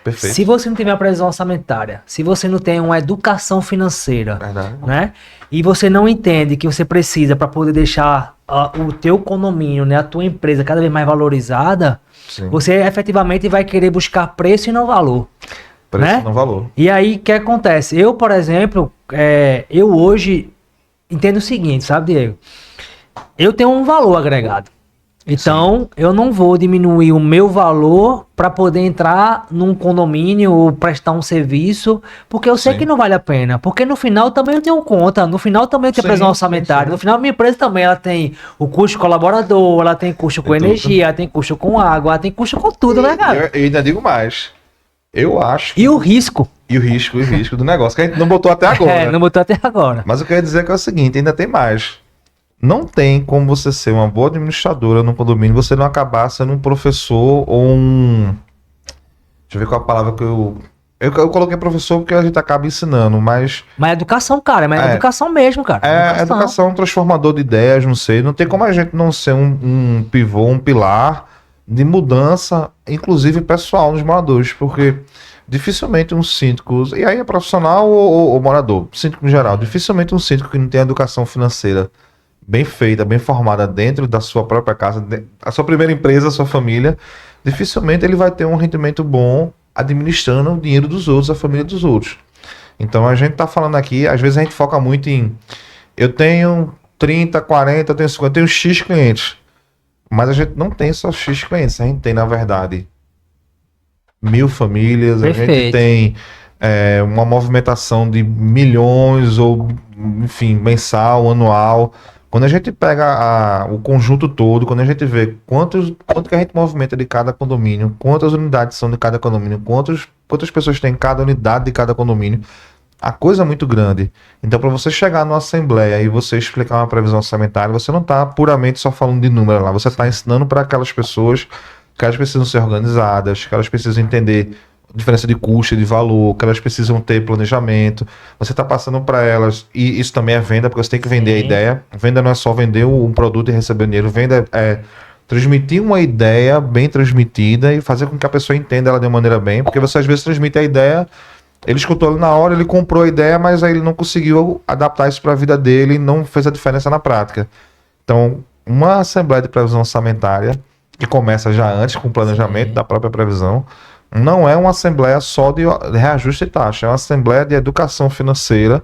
Perfeito. Se você não tiver uma previsão orçamentária, se você não tem uma educação financeira, né? E você não entende que você precisa para poder deixar o teu condomínio, né, a tua empresa cada vez mais valorizada, sim, você efetivamente vai querer buscar preço e não valor. Preço né? e não valor. E aí, o que acontece? Eu, por exemplo, eu hoje entendo o seguinte, sabe, Diego? Eu tenho um valor agregado. Então, sim, eu não vou diminuir o meu valor para poder entrar num condomínio ou prestar um serviço, porque eu sei, sim, que não vale a pena. Porque no final também eu tenho conta, no final também eu tenho previsão orçamentária, no final minha empresa também ela tem o custo colaborador, ela tem custo com energia, ela tem custo com água, ela tem custo com tudo, né, cara? Eu ainda digo mais. Eu acho que... E o risco. E o risco do negócio, que a gente não botou até agora. Não botou até agora. Mas eu quero dizer que é o seguinte, ainda tem mais. Não tem como você ser uma boa administradora no condomínio, você não acabar sendo um professor ou um... Deixa eu ver qual a palavra que eu coloquei professor porque a gente acaba ensinando, mas... Mas educação, cara, é educação mesmo, cara. Educação, transformador de ideias, não sei. Não tem como a gente não ser um pivô, um pilar de mudança, inclusive pessoal, nos moradores, porque dificilmente um síndico, e aí é profissional ou morador, síndico em geral, dificilmente um síndico que não tem educação financeira bem feita, bem formada dentro da sua própria casa, a sua primeira empresa, a sua família, dificilmente ele vai ter um rendimento bom administrando o dinheiro dos outros, a família dos outros. Então a gente tá falando aqui, às vezes a gente foca muito em eu tenho 30, 40, eu tenho 50, eu tenho X clientes, mas a gente não tem só X clientes, a gente tem na verdade 1000 famílias, perfeito, a gente tem uma movimentação de milhões ou enfim, mensal, anual. Quando a gente pega o conjunto todo, quando a gente vê quanto que a gente movimenta de cada condomínio, quantas unidades são de cada condomínio, quantas pessoas tem em cada unidade de cada condomínio, a coisa é muito grande. Então, para você chegar numa assembleia e você explicar uma previsão orçamentária, você não está puramente só falando de número lá, você está ensinando para aquelas pessoas que elas precisam ser organizadas, que elas precisam entender diferença de custo, de valor, que elas precisam ter planejamento. Você está passando para elas, e isso também é venda, porque você tem que vender a ideia. Venda não é só vender um produto e receber dinheiro. Venda é transmitir uma ideia bem transmitida e fazer com que a pessoa entenda ela de uma maneira bem, porque você às vezes transmite a ideia, ele escutou ali na hora, ele comprou a ideia, mas aí ele não conseguiu adaptar isso para a vida dele e não fez a diferença na prática. Então, uma assembleia de previsão orçamentária, que começa já antes com o planejamento da própria previsão, não é uma assembleia só de reajuste de taxa, é uma assembleia de educação financeira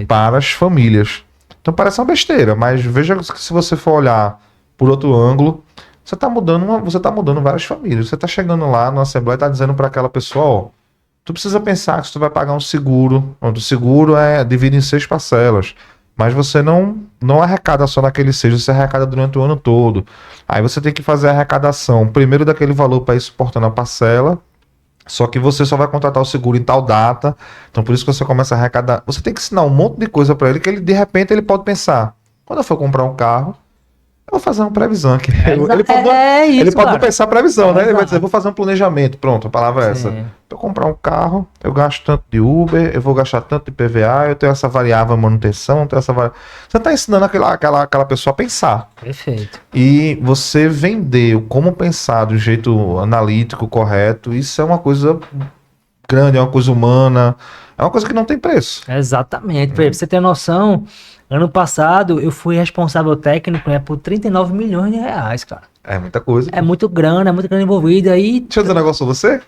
para as famílias. Então parece uma besteira, mas veja que se você for olhar por outro ângulo, você está mudando várias famílias. Você está chegando lá na assembleia e está dizendo para aquela pessoa, ó, tu precisa pensar que tu vai pagar um seguro, onde o seguro é dividido em 6 parcelas, mas você não arrecada só naquele 6, você arrecada durante o ano todo. Aí você tem que fazer a arrecadação primeiro daquele valor para ir suportando a parcela. Só que você só vai contratar o seguro em tal data. Então por isso que você começa a arrecadar. Você tem que ensinar um monte de coisa para ele que ele, de repente, ele pode pensar: quando eu for comprar um carro, eu vou fazer uma previsão aqui. Ele pode não pensar previsão, né? Ele vai dizer: vou fazer um planejamento. Pronto, a palavra é essa. Para eu comprar um carro, eu gasto tanto de Uber, eu vou gastar tanto de PVA, eu tenho essa variável manutenção, eu tenho essa variável... Você está ensinando aquela pessoa a pensar. Perfeito. E você vender como pensar do jeito analítico, correto, isso é uma coisa grande, é uma coisa humana, é uma coisa que não tem preço. Exatamente. Pra você ter noção, ano passado eu fui responsável técnico, né, por 39 milhões de reais, cara. É muita coisa. É muita grana envolvida. E... Deixa eu dizer um negócio pra você.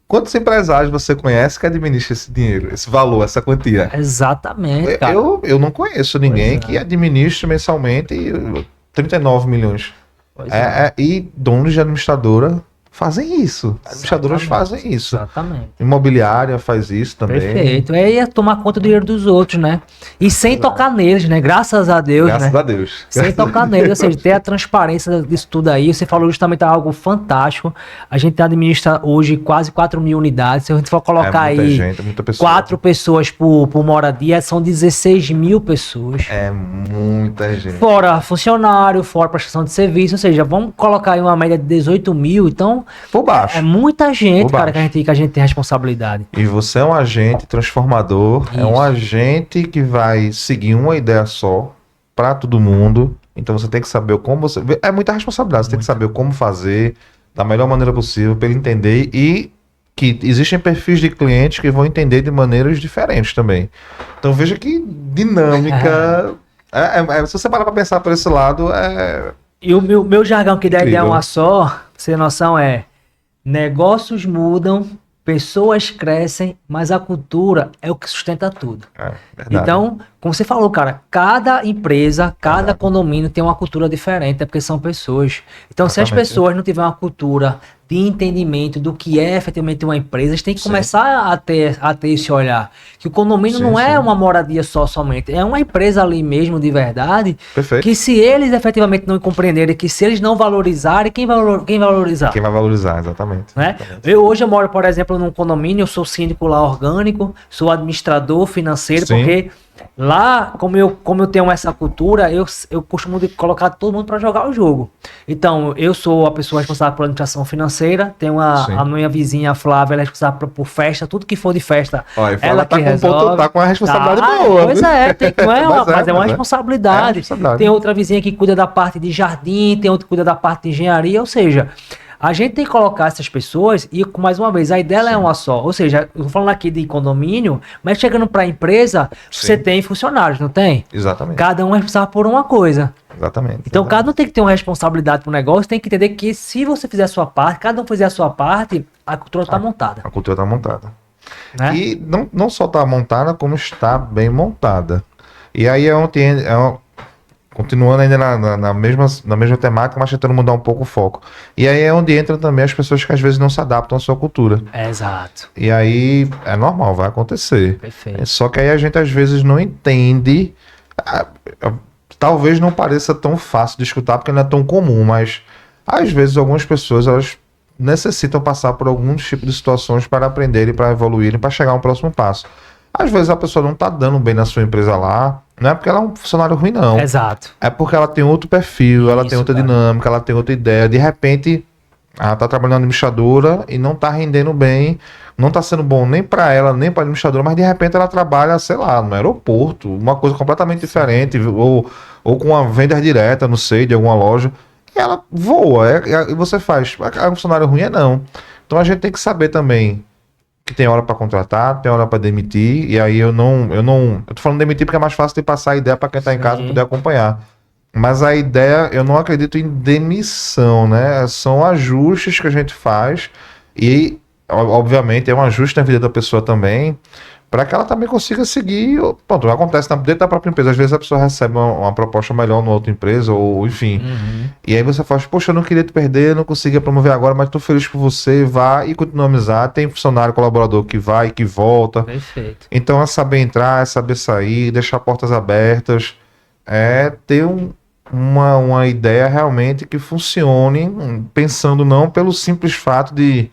Quantos empresários você conhece que administra esse dinheiro, esse valor, essa quantia? Exatamente, cara. Eu não conheço ninguém que administre mensalmente 39 milhões. E donos de administradora fazem isso. Administradoras fazem isso. Exatamente. Imobiliária faz isso também. Perfeito. É tomar conta do dinheiro dos outros, né? E sem tocar neles, né? Graças a Deus, Graças a Deus. Sem tocar neles, ou seja, ter a transparência disso tudo aí. Você falou justamente algo fantástico. A gente administra hoje quase 4 mil unidades. Se a gente for colocar muita pessoa. 4 pessoas por moradia, são 16 mil pessoas. É muita gente. Fora funcionário, fora prestação de serviço. Ou seja, vamos colocar aí uma média de 18 mil. Então, por baixo. É muita gente, cara, que a gente tem responsabilidade. E você é um agente transformador, é um agente que vai seguir uma ideia só para todo mundo. Então você tem que saber como você... É muita responsabilidade, você tem que saber como fazer da melhor maneira possível para ele entender, e que existem perfis de clientes que vão entender de maneiras diferentes também. Então veja que dinâmica... se você parar para pensar por esse lado, E o meu jargão que da ideia é uma só, pra você ter noção, é: negócios mudam, pessoas crescem, mas a cultura é o que sustenta tudo. Então, como você falou, cara, cada empresa, cada condomínio tem uma cultura diferente, porque são pessoas. Então, se as pessoas não tiverem uma cultura de entendimento do que é efetivamente uma empresa, eles têm que começar a ter esse olhar. Que o condomínio não é uma moradia somente, é uma empresa ali mesmo, de verdade. Perfeito. Que se eles efetivamente não compreenderem, que se eles não valorizarem, quem vai valorizar? Quem vai valorizar, exatamente. Né? Hoje eu moro, por exemplo, num condomínio, eu sou síndico lá orgânico, sou administrador financeiro, porque lá, como eu tenho essa cultura, eu costumo colocar todo mundo para jogar o jogo. Então, eu sou a pessoa responsável por administração financeira, tenho a minha vizinha Flávia, ela é responsável por festa, tudo que for de festa. Olha, ela tá com uma responsabilidade boa. Pois mas é uma responsabilidade. Tem outra vizinha que cuida da parte de jardim, tem outra que cuida da parte de engenharia, ou seja... A gente tem que colocar essas pessoas e, mais uma vez, a ideia é uma só. Ou seja, eu tô falando aqui de condomínio, mas chegando para a empresa, você tem funcionários, não tem? Exatamente. Cada um é responsável por uma coisa. Exatamente. Então, cada um tem que ter uma responsabilidade pro negócio, tem que entender que se você fizer a sua parte, cada um fizer a sua parte, a cultura está montada. A cultura está montada. Né? E não só está montada, como está bem montada. E aí continuando ainda na mesma temática, mas tentando mudar um pouco o foco. E aí é onde entram também as pessoas que às vezes não se adaptam à sua cultura. Exato. E aí é normal, vai acontecer. Perfeito. Só que aí a gente às vezes não entende. talvez não pareça tão fácil de escutar, porque não é tão comum, mas às vezes algumas pessoas, elas necessitam passar por algum tipo de situações para aprenderem, para evoluírem, para chegar a um próximo passo. Às vezes a pessoa não está dando bem na sua empresa lá, não é porque ela é um funcionário ruim, não. Exato. É porque ela tem outro perfil, ela tem Isso, outra cara. dinâmica, ela tem outra ideia. De repente, ela está trabalhando administradora e não está rendendo bem, não está sendo bom nem para ela, nem para a administradora, mas de repente ela trabalha, sei lá, no aeroporto, uma coisa completamente diferente, ou com uma venda direta, não sei, de alguma loja. E ela voa, e você faz. É um funcionário ruim, não. Então a gente tem que saber também que tem hora para contratar, tem hora para demitir, e aí eu tô falando demitir porque é mais fácil de passar a ideia para quem tá em casa Sim. poder acompanhar. Mas a ideia, eu não acredito em demissão, né? São ajustes que a gente faz e, obviamente, é um ajuste na vida da pessoa também, para que ela também consiga seguir. Pronto, acontece dentro da própria empresa. Às vezes a pessoa recebe uma proposta melhor numa outra empresa, ou enfim. E aí você fala, poxa, eu não queria te perder, não conseguia promover agora, mas tô feliz por você, vai e continua a amizade. Tem funcionário, colaborador que vai e que volta. Perfeito. Então é saber entrar, é saber sair, deixar portas abertas, é ter uma ideia realmente que funcione, pensando não pelo simples fato de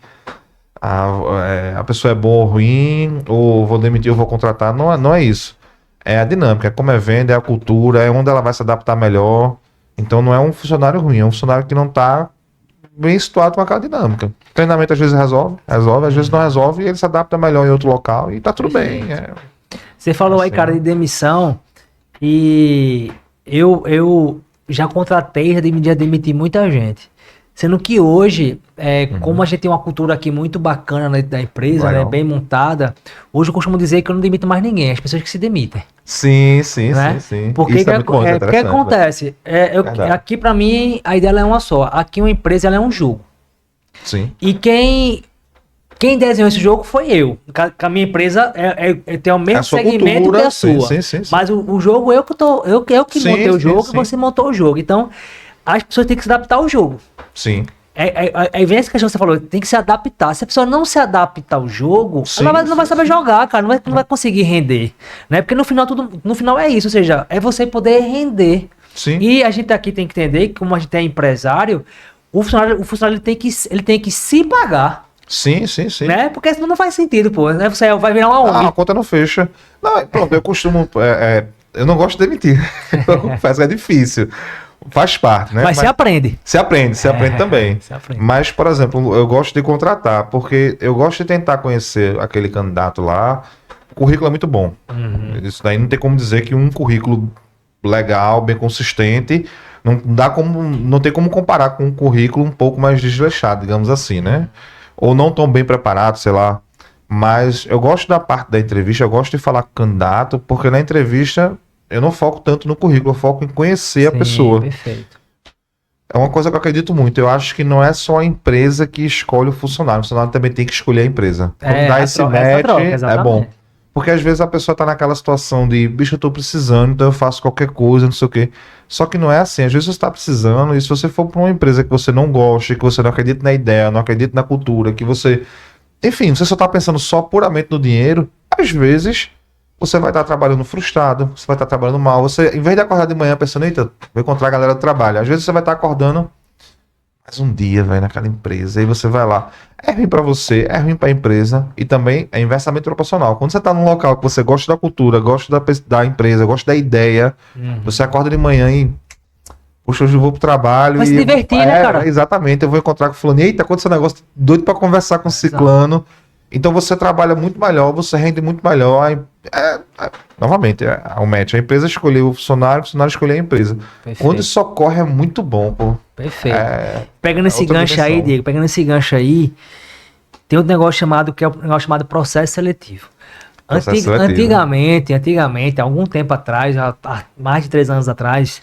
a pessoa é boa ou ruim, ou vou demitir ou vou contratar. Não é isso. É a dinâmica, é como é venda, é a cultura, é onde ela vai se adaptar melhor. Então não é um funcionário ruim, é um funcionário que não está bem situado com aquela dinâmica. Treinamento às vezes resolve, às vezes não resolve e ele se adapta melhor em outro local e tá tudo bem. Você falou aí, Assim. cara, de demissão, e eu já contratei, já demiti muita gente. Sendo que hoje, como a gente tem uma cultura aqui muito bacana da empresa, né, Legal. bem montada, hoje eu costumo dizer que eu não demito mais ninguém, as pessoas que se demitem. Sim, Né? sim. Porque Isso é muito bom, isso é porque interessante, acontece, Verdade. aqui pra mim a ideia é uma só, aqui uma empresa ela é um jogo. Sim. E quem desenhou esse jogo foi eu. Que a minha empresa tem o mesmo a sua segmento cultura, que a sua. sim. Mas o jogo eu que Sim, montei o sim, jogo sim. e você montou o jogo. Então, as pessoas têm que se adaptar ao jogo. Sim. Aí vem essa questão que você falou, tem que se adaptar. Se a pessoa não se adaptar ao jogo, Sim, ela não vai saber sim. jogar, cara, não vai conseguir render. Né? Porque no final é isso, ou seja, é você poder render. Sim. E a gente aqui tem que entender que, como a gente é empresário, o funcionário ele tem que se pagar. Sim. Né? Porque senão não faz sentido, pô. Né? Você vai virar uma ONG. A conta não fecha. Não, pronto, eu costumo. Eu não gosto de demitir. Eu confesso, é difícil. Faz parte, né? Mas você aprende. Se aprende também. Se aprende. Mas, por exemplo, eu gosto de contratar, porque eu gosto de tentar conhecer aquele candidato lá. O currículo é muito bom. Isso daí não tem como dizer que um currículo legal, bem consistente, não tem como comparar com um currículo um pouco mais desleixado, digamos assim, né? Ou não tão bem preparado, sei lá. Mas eu gosto da parte da entrevista, eu gosto de falar com o candidato, porque na entrevista eu não foco tanto no currículo, eu foco em conhecer a Sim, pessoa. Perfeito. É uma coisa que eu acredito muito. Eu acho que não é só a empresa que escolhe o funcionário também tem que escolher a empresa. Quando dá esse match, é bom. Porque às vezes a pessoa tá naquela situação de, bicho, eu tô precisando, então eu faço qualquer coisa, não sei o quê. Só que não é assim. Às vezes você tá precisando, e se você for pra uma empresa que você não gosta, que você não acredita na ideia, não acredita na cultura, que você... Enfim, você só tá pensando só puramente no dinheiro, às vezes você vai estar trabalhando frustrado, você vai estar trabalhando mal. Você, em vez de acordar de manhã pensando, eita, vou encontrar a galera do trabalho. Às vezes você vai estar acordando mais um dia, velho, naquela empresa. Aí você vai lá. É ruim pra você, é ruim pra empresa. E também é inversamente proporcional. Quando você tá num local que você gosta da cultura, gosta da empresa, gosta da ideia, você acorda de manhã e... Puxa, hoje eu vou pro trabalho. Vai se divertir, né, cara? Exatamente. Eu vou encontrar com o fulano. Eita, aconteceu um negócio doido pra conversar com o ciclano. Então você trabalha muito melhor, você rende muito melhor. Novamente, o match. A empresa escolheu o funcionário escolheu a empresa. Perfeito. Quando isso ocorre é muito bom, pô. Perfeito. É, Pegando esse outra gancho aí, dimensão. Diego, pegando esse gancho aí, tem outro negócio chamado, que é o negócio chamado processo seletivo. Processo seletivo. Antigamente, há algum tempo atrás, há mais de 3 anos atrás,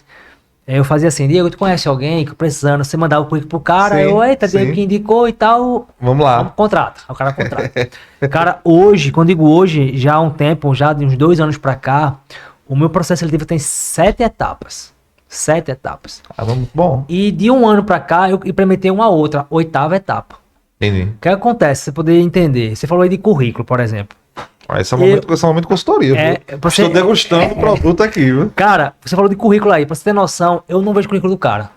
eu fazia assim, Diego, tu conhece alguém que precisando, você mandava o currículo pro cara, Sim, eu, eita, Diego sim. que indicou e tal, Vamos lá. contrata. Aí o cara contrata. Cara, hoje, quando digo hoje, já há um tempo, já de uns 2 anos pra cá, o meu processo seletivo tem 7 etapas. 7 etapas. Bom, E de um ano pra cá, eu implementei uma outra, 8ª etapa. entendi. O que acontece? Você poder entender. Você falou aí de currículo, por exemplo. Esse é um momento consultoria, viu? Estou degustando o produto aqui, viu? Cara, você falou de currículo aí, pra você ter noção, eu não vejo o currículo do cara.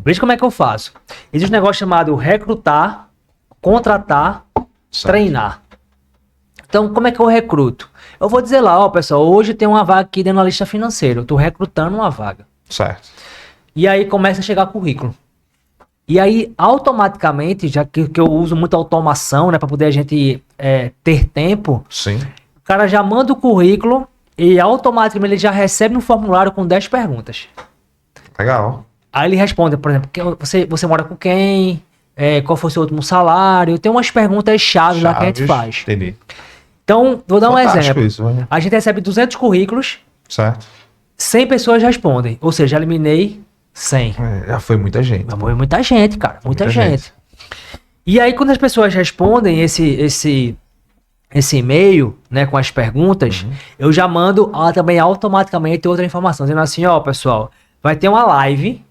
Veja como é que eu faço. Existe um negócio chamado recrutar, contratar, treinar. Então, como é que eu recruto? Eu vou dizer lá, ó, pessoal, hoje tem uma vaga aqui dentro da lista financeira. Eu tô recrutando uma vaga. Certo. E aí começa a chegar currículo. E aí, automaticamente, já que eu uso muita automação, né, para poder a gente ter tempo, sim, o cara já manda o currículo e automaticamente ele já recebe um formulário com 10 perguntas. Legal. Aí ele responde, por exemplo, você mora com quem? Qual foi o seu último salário? Tem umas perguntas chaves lá que a gente faz. Entendi. Então, vou dar um exemplo. Isso, a gente recebe 200 currículos, certo. 100 pessoas respondem. Ou seja, eliminei 100. Já foi muita gente. Foi muita gente, cara. Muita gente. E aí, quando as pessoas respondem esse e-mail, né, com as perguntas, eu já mando também automaticamente outra informação, dizendo assim, ó, pessoal, vai ter uma live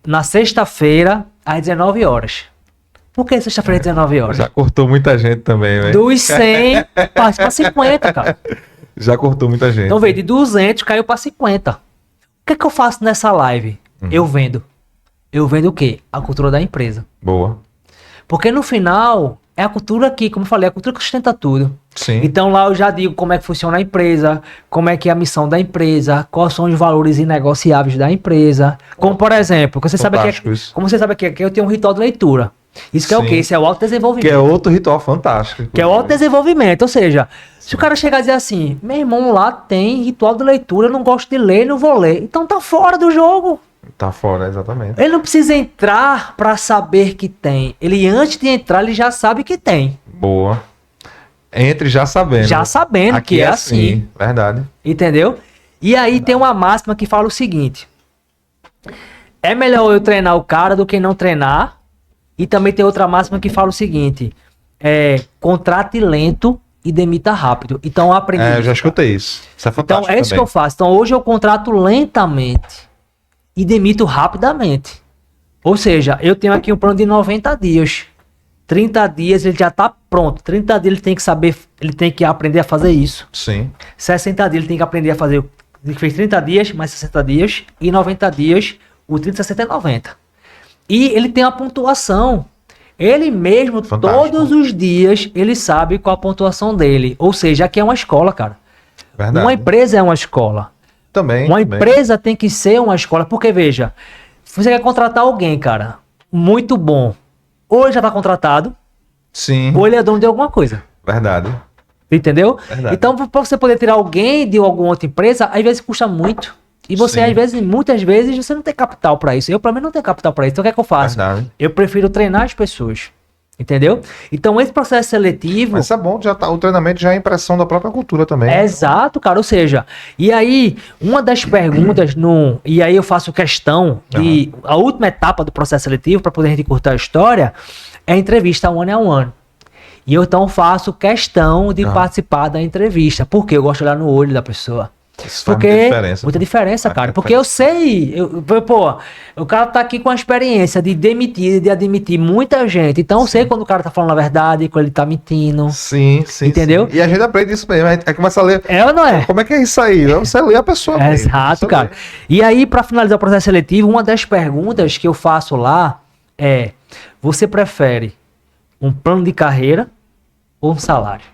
na sexta-feira, às 19 horas. Por que sexta-feira às 19 horas? Já cortou muita gente também, velho. Dos 100, passa pra 50, cara. Já cortou muita gente. Então, veio de 200, caiu pra 50. O que é que eu faço nessa live? Eu vendo. Eu vendo o quê? A cultura da empresa. Boa. Porque no final, é a cultura aqui, como eu falei, a cultura que sustenta tudo. Sim. Então lá eu já digo como é que funciona a empresa, como é que é a missão da empresa, quais são os valores inegociáveis da empresa. Como, por exemplo, você sabe como você sabe aqui eu tenho um ritual de leitura. Isso que é o quê? Isso é o autodesenvolvimento. Que é outro ritual fantástico. Que é o autodesenvolvimento. Ou seja, se o cara chegar e dizer assim, meu irmão, lá tem ritual de leitura, eu não gosto de ler, não vou ler. Então tá fora do jogo. Tá fora, exatamente. Ele não precisa entrar pra saber que tem. Ele, antes de entrar, ele já sabe que tem. Boa. Entre já sabendo. Já sabendo aqui que é assim. Verdade. Entendeu? E aí tem uma máxima que fala o seguinte. É melhor eu treinar o cara do que não treinar. E também tem outra máxima que fala o seguinte. Contrate lento e demita rápido. Então eu aprendi eu já escutei isso. Isso é fantástico. Então é isso que eu faço. Então hoje eu contrato lentamente e demito rapidamente. Ou seja, eu tenho aqui um plano de 90 dias. 30 dias ele já tá pronto. 30 dias ele tem que saber, ele tem que aprender a fazer isso. Sim. 60 dias ele tem que aprender a fazer. Ele fez 30 dias, mais 60 dias. E 90 dias, o 30, 60 e 90. E ele tem a pontuação. Ele mesmo, fantástico. Todos os dias, ele sabe qual a pontuação dele. Ou seja, aqui é uma escola, cara. Verdade. Uma empresa é uma escola. Uma empresa tem que ser uma escola. Porque, veja, se você quer contratar alguém, cara, muito bom, ou ele já tá contratado, sim, ou ele é dono de alguma coisa. Verdade. Entendeu? Verdade. Então, para você poder tirar alguém de alguma outra empresa, às vezes custa muito. E você, às vezes, muitas vezes, você não tem capital para isso. Eu, para mim, não tenho capital para isso. Então, o que é que eu faço? Verdade. Eu prefiro treinar as pessoas. Entendeu? Então, esse processo seletivo... Mas é bom, o treinamento já é impressão da própria cultura também. Exato, cara. Ou seja, e aí, uma das perguntas e aí eu faço questão de... A última etapa do processo seletivo, para poder a gente curtar a história, é a entrevista one-on-one. E eu, então, faço questão de participar da entrevista. Porque eu gosto de olhar no olho da pessoa. Isso faz muita diferença. Muita diferença, cara. Porque eu sei, o cara tá aqui com a experiência de demitir, de admitir muita gente. Então eu sei quando o cara tá falando a verdade, quando ele tá mentindo. Sim. Entendeu? Sim. E a gente aprende isso mesmo. A gente começa a ler. É ou não é? Como é que é isso aí? Você lê a pessoa. Exato, cara. E aí, pra finalizar o processo seletivo, uma das perguntas que eu faço lá é: você prefere um plano de carreira ou um salário?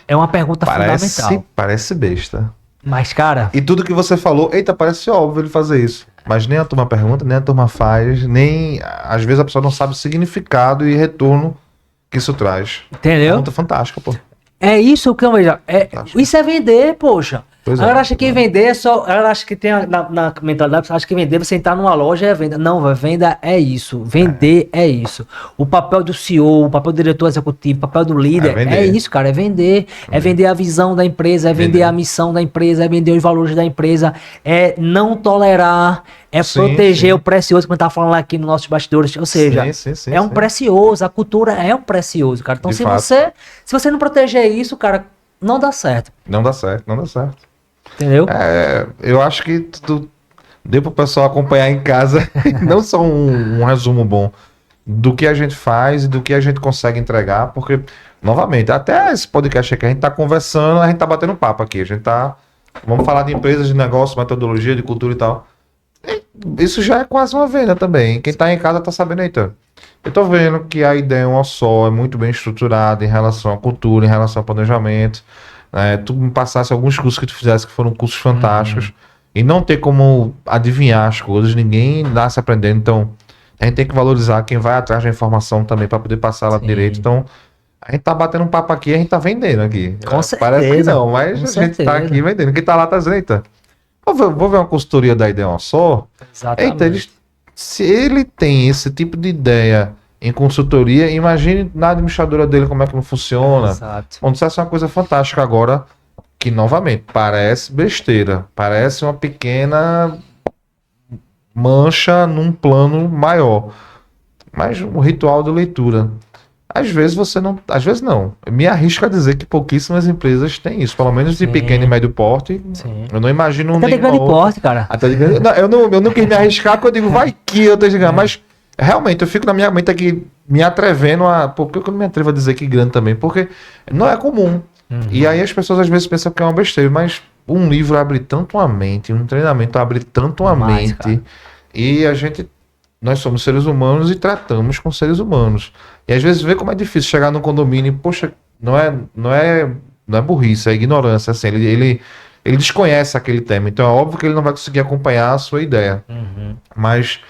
É uma pergunta fundamental. Parece besta. Mas, cara... E tudo que você falou, parece óbvio ele fazer isso. Mas nem a turma pergunta, nem a turma faz, nem... Às vezes a pessoa não sabe o significado e retorno que isso traz. Entendeu? Pergunta fantástica, pô. É isso que eu vejo. Isso é vender, poxa. Pois a galera acha que vender é só... A galera acha que tem na mentalidade, acha que vender, você entrar numa loja é venda. Não, venda é isso. Vender é isso. O papel do CEO, o papel do diretor executivo, o papel do líder é isso, cara. É vender. É vender a visão da empresa, é vender a missão da empresa, é vender os valores da empresa, é não tolerar, é proteger o precioso, como eu tava falando lá aqui nos nossos bastidores. Ou seja, é um precioso. A cultura é um precioso, cara. Então, se você não proteger isso, cara, não dá certo. Não dá certo. Entendeu? Eu acho que tu deu pro pessoal acompanhar em casa, não só um resumo bom, do que a gente faz e do que a gente consegue entregar, porque, novamente, até esse podcast aqui a gente tá conversando, a gente tá batendo papo aqui, a gente tá, vamos falar de empresas, de negócio, metodologia, de cultura e tal. E isso já é quase uma venda também, quem tá em casa tá sabendo aí, então. Eu tô vendo que a ideia é uma só, é muito bem estruturada em relação à cultura, em relação ao planejamento. Tu me passasse alguns cursos que tu fizesse que foram cursos fantásticos, e não ter como adivinhar as coisas, ninguém nasce aprendendo, então a gente tem que valorizar quem vai atrás da informação também para poder passar ela Sim. direito. Então, a gente tá batendo um papo aqui, a gente tá vendendo aqui. Com certeza. Parece que não, mas Com a gente tá certeza. aqui vendendo. Quem tá lá tá dizendo, eita, vou ver uma consultoria da Ideia Uma Só. Exatamente. Eita, se ele tem esse tipo de ideia em consultoria, imagine na administradora dele como é que não funciona. Exato. Onde isso é uma coisa fantástica agora, que novamente parece besteira, parece uma pequena mancha num plano maior, mas um ritual de leitura. Às vezes você não, às vezes não. Eu me arrisco a dizer que pouquíssimas empresas têm isso, pelo menos de Sim. pequeno e médio porte. Sim. Eu não imagino Até de nenhuma grande outra. porte, cara. Até de grande... Não, eu não quis me arriscar porque eu digo, vai que eu tô chegando, mas realmente eu fico na minha mente aqui me atrevendo a. Por que eu não me atrevo a dizer que grande também? Porque não é comum. E aí as pessoas às vezes pensam que é uma besteira, mas um livro abre tanto uma mente, um treinamento abre tanto uma Demais, mente. cara. E nós somos seres humanos e tratamos com seres humanos. E às vezes vê como é difícil chegar num condomínio, e, poxa, não é burrice, é ignorância, assim, ele desconhece aquele tema, então é óbvio que ele não vai conseguir acompanhar a sua ideia. Mas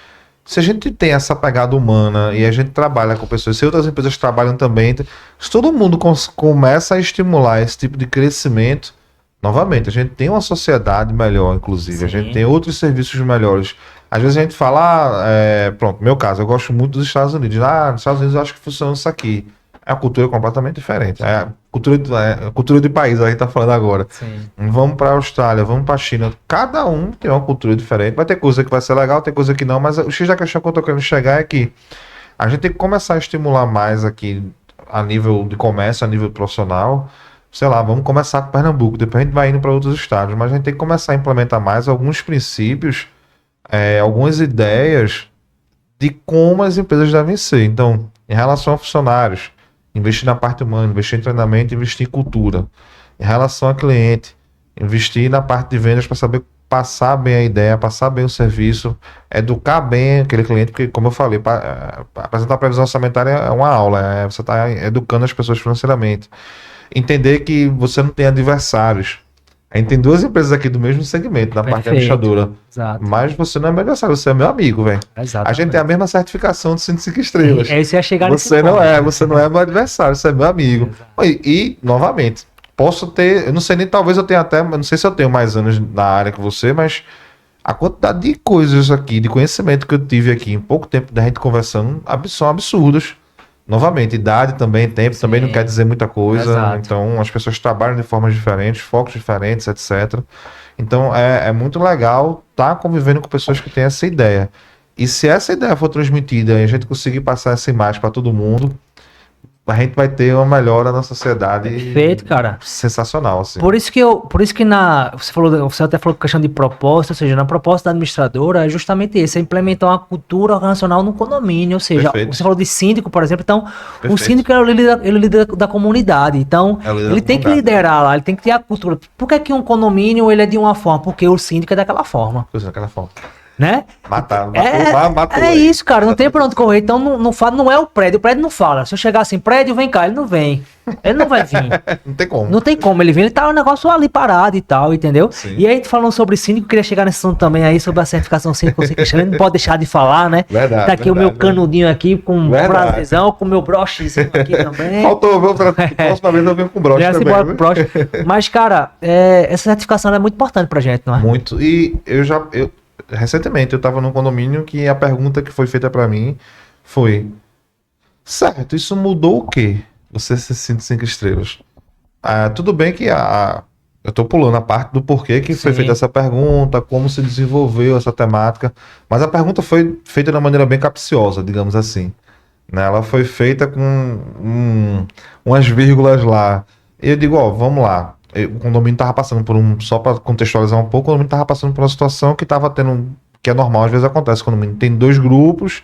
se a gente tem essa pegada humana e a gente trabalha com pessoas, se outras empresas trabalham também, se todo mundo começa a estimular esse tipo de crescimento, novamente, a gente tem uma sociedade melhor, inclusive, a Sim. gente tem outros serviços melhores. Às vezes a gente fala, pronto, meu caso, eu gosto muito dos Estados Unidos. Nos Estados Unidos eu acho que funciona isso aqui. É uma cultura completamente diferente. É a cultura de país, a gente tá falando agora. Sim. Vamos para a Austrália, vamos para a China. Cada um tem uma cultura diferente. Vai ter coisa que vai ser legal, tem coisa que não, mas o X da questão que eu tô querendo chegar é que a gente tem que começar a estimular mais aqui a nível de comércio, a nível profissional. Sei lá, vamos começar com Pernambuco, depois a gente vai indo para outros estados, mas a gente tem que começar a implementar mais alguns princípios, algumas ideias de como as empresas devem ser. Então, em relação a funcionários, investir na parte humana, investir em treinamento, investir em cultura. Em relação a cliente, investir na parte de vendas para saber passar bem a ideia, passar bem o serviço, educar bem aquele cliente, porque, como eu falei, apresentar a previsão orçamentária é uma aula, você está educando as pessoas financeiramente. Entender que você não tem adversários. A gente tem duas empresas aqui do mesmo segmento, na parte Perfeito. administradora. Exato. Mas você não é meu adversário, você é meu amigo, velho. Exato. A gente tem a mesma certificação de 105 estrelas. É isso ia chegar nesse Você ponto. você não é meu adversário, você é meu amigo. Exato. E, novamente, posso ter, eu não sei nem, talvez eu tenha até, eu não sei se eu tenho mais anos na área que você, mas a quantidade de coisas aqui, de conhecimento que eu tive aqui em pouco tempo da gente conversando, são absurdos. Novamente, idade também, tempo também não quer dizer muita coisa. Exato. Então, as pessoas trabalham de formas diferentes, focos diferentes, etc. Então, é muito legal estar convivendo com pessoas que têm essa ideia. E se essa ideia for transmitida e a gente conseguir passar essa imagem para todo mundo, a gente vai ter uma melhora na sociedade. Perfeito, cara. Sensacional, assim. Por isso que você até falou questão de propósito, ou seja, na proposta da administradora é justamente isso, é implementar uma cultura organizacional no condomínio, ou seja, Perfeito. você falou de síndico, por exemplo, então o Perfeito. síndico é o líder da comunidade, então É o líder ele da tem que comunidade. liderar lá, ele tem que ter a cultura. Por que que um condomínio ele é de uma forma? Porque o síndico é daquela forma, Coisa daquela forma. né? Matou, É isso, cara, não tem pra onde correr. Então não é o prédio não fala. Se eu chegar assim, prédio, vem cá, ele não vem. Ele não vai vir. Não tem como. Não tem como ele vir, ele tá um negócio ali parado e tal, entendeu? Sim. E aí, falando sobre síndico, queria chegar nesse assunto também aí, sobre a certificação síndico, ele não pode deixar de falar, né? Verdade, Tá aqui o meu canudinho aqui, com Verdade. prazerzão, com o meu brochezinho aqui também. Faltou, próxima vez eu venho com broche Já se também. bora viu? pro broche. Mas, cara, essa certificação ela é muito importante pra gente, não é? Muito. E recentemente eu estava num condomínio que a pergunta que foi feita para mim foi: certo, isso mudou o quê? Você se sente 5 estrelas. Tudo bem que eu tô pulando a parte do porquê que foi Sim. feita essa pergunta, como se desenvolveu essa temática, mas a pergunta foi feita de uma maneira bem capciosa, digamos assim. Né? Ela foi feita com umas vírgulas lá. E eu digo, vamos lá. O condomínio estava passando por só para contextualizar um pouco, o condomínio estava passando por uma situação que estava tendo, que é normal, às vezes acontece, o condomínio tem 2 grupos,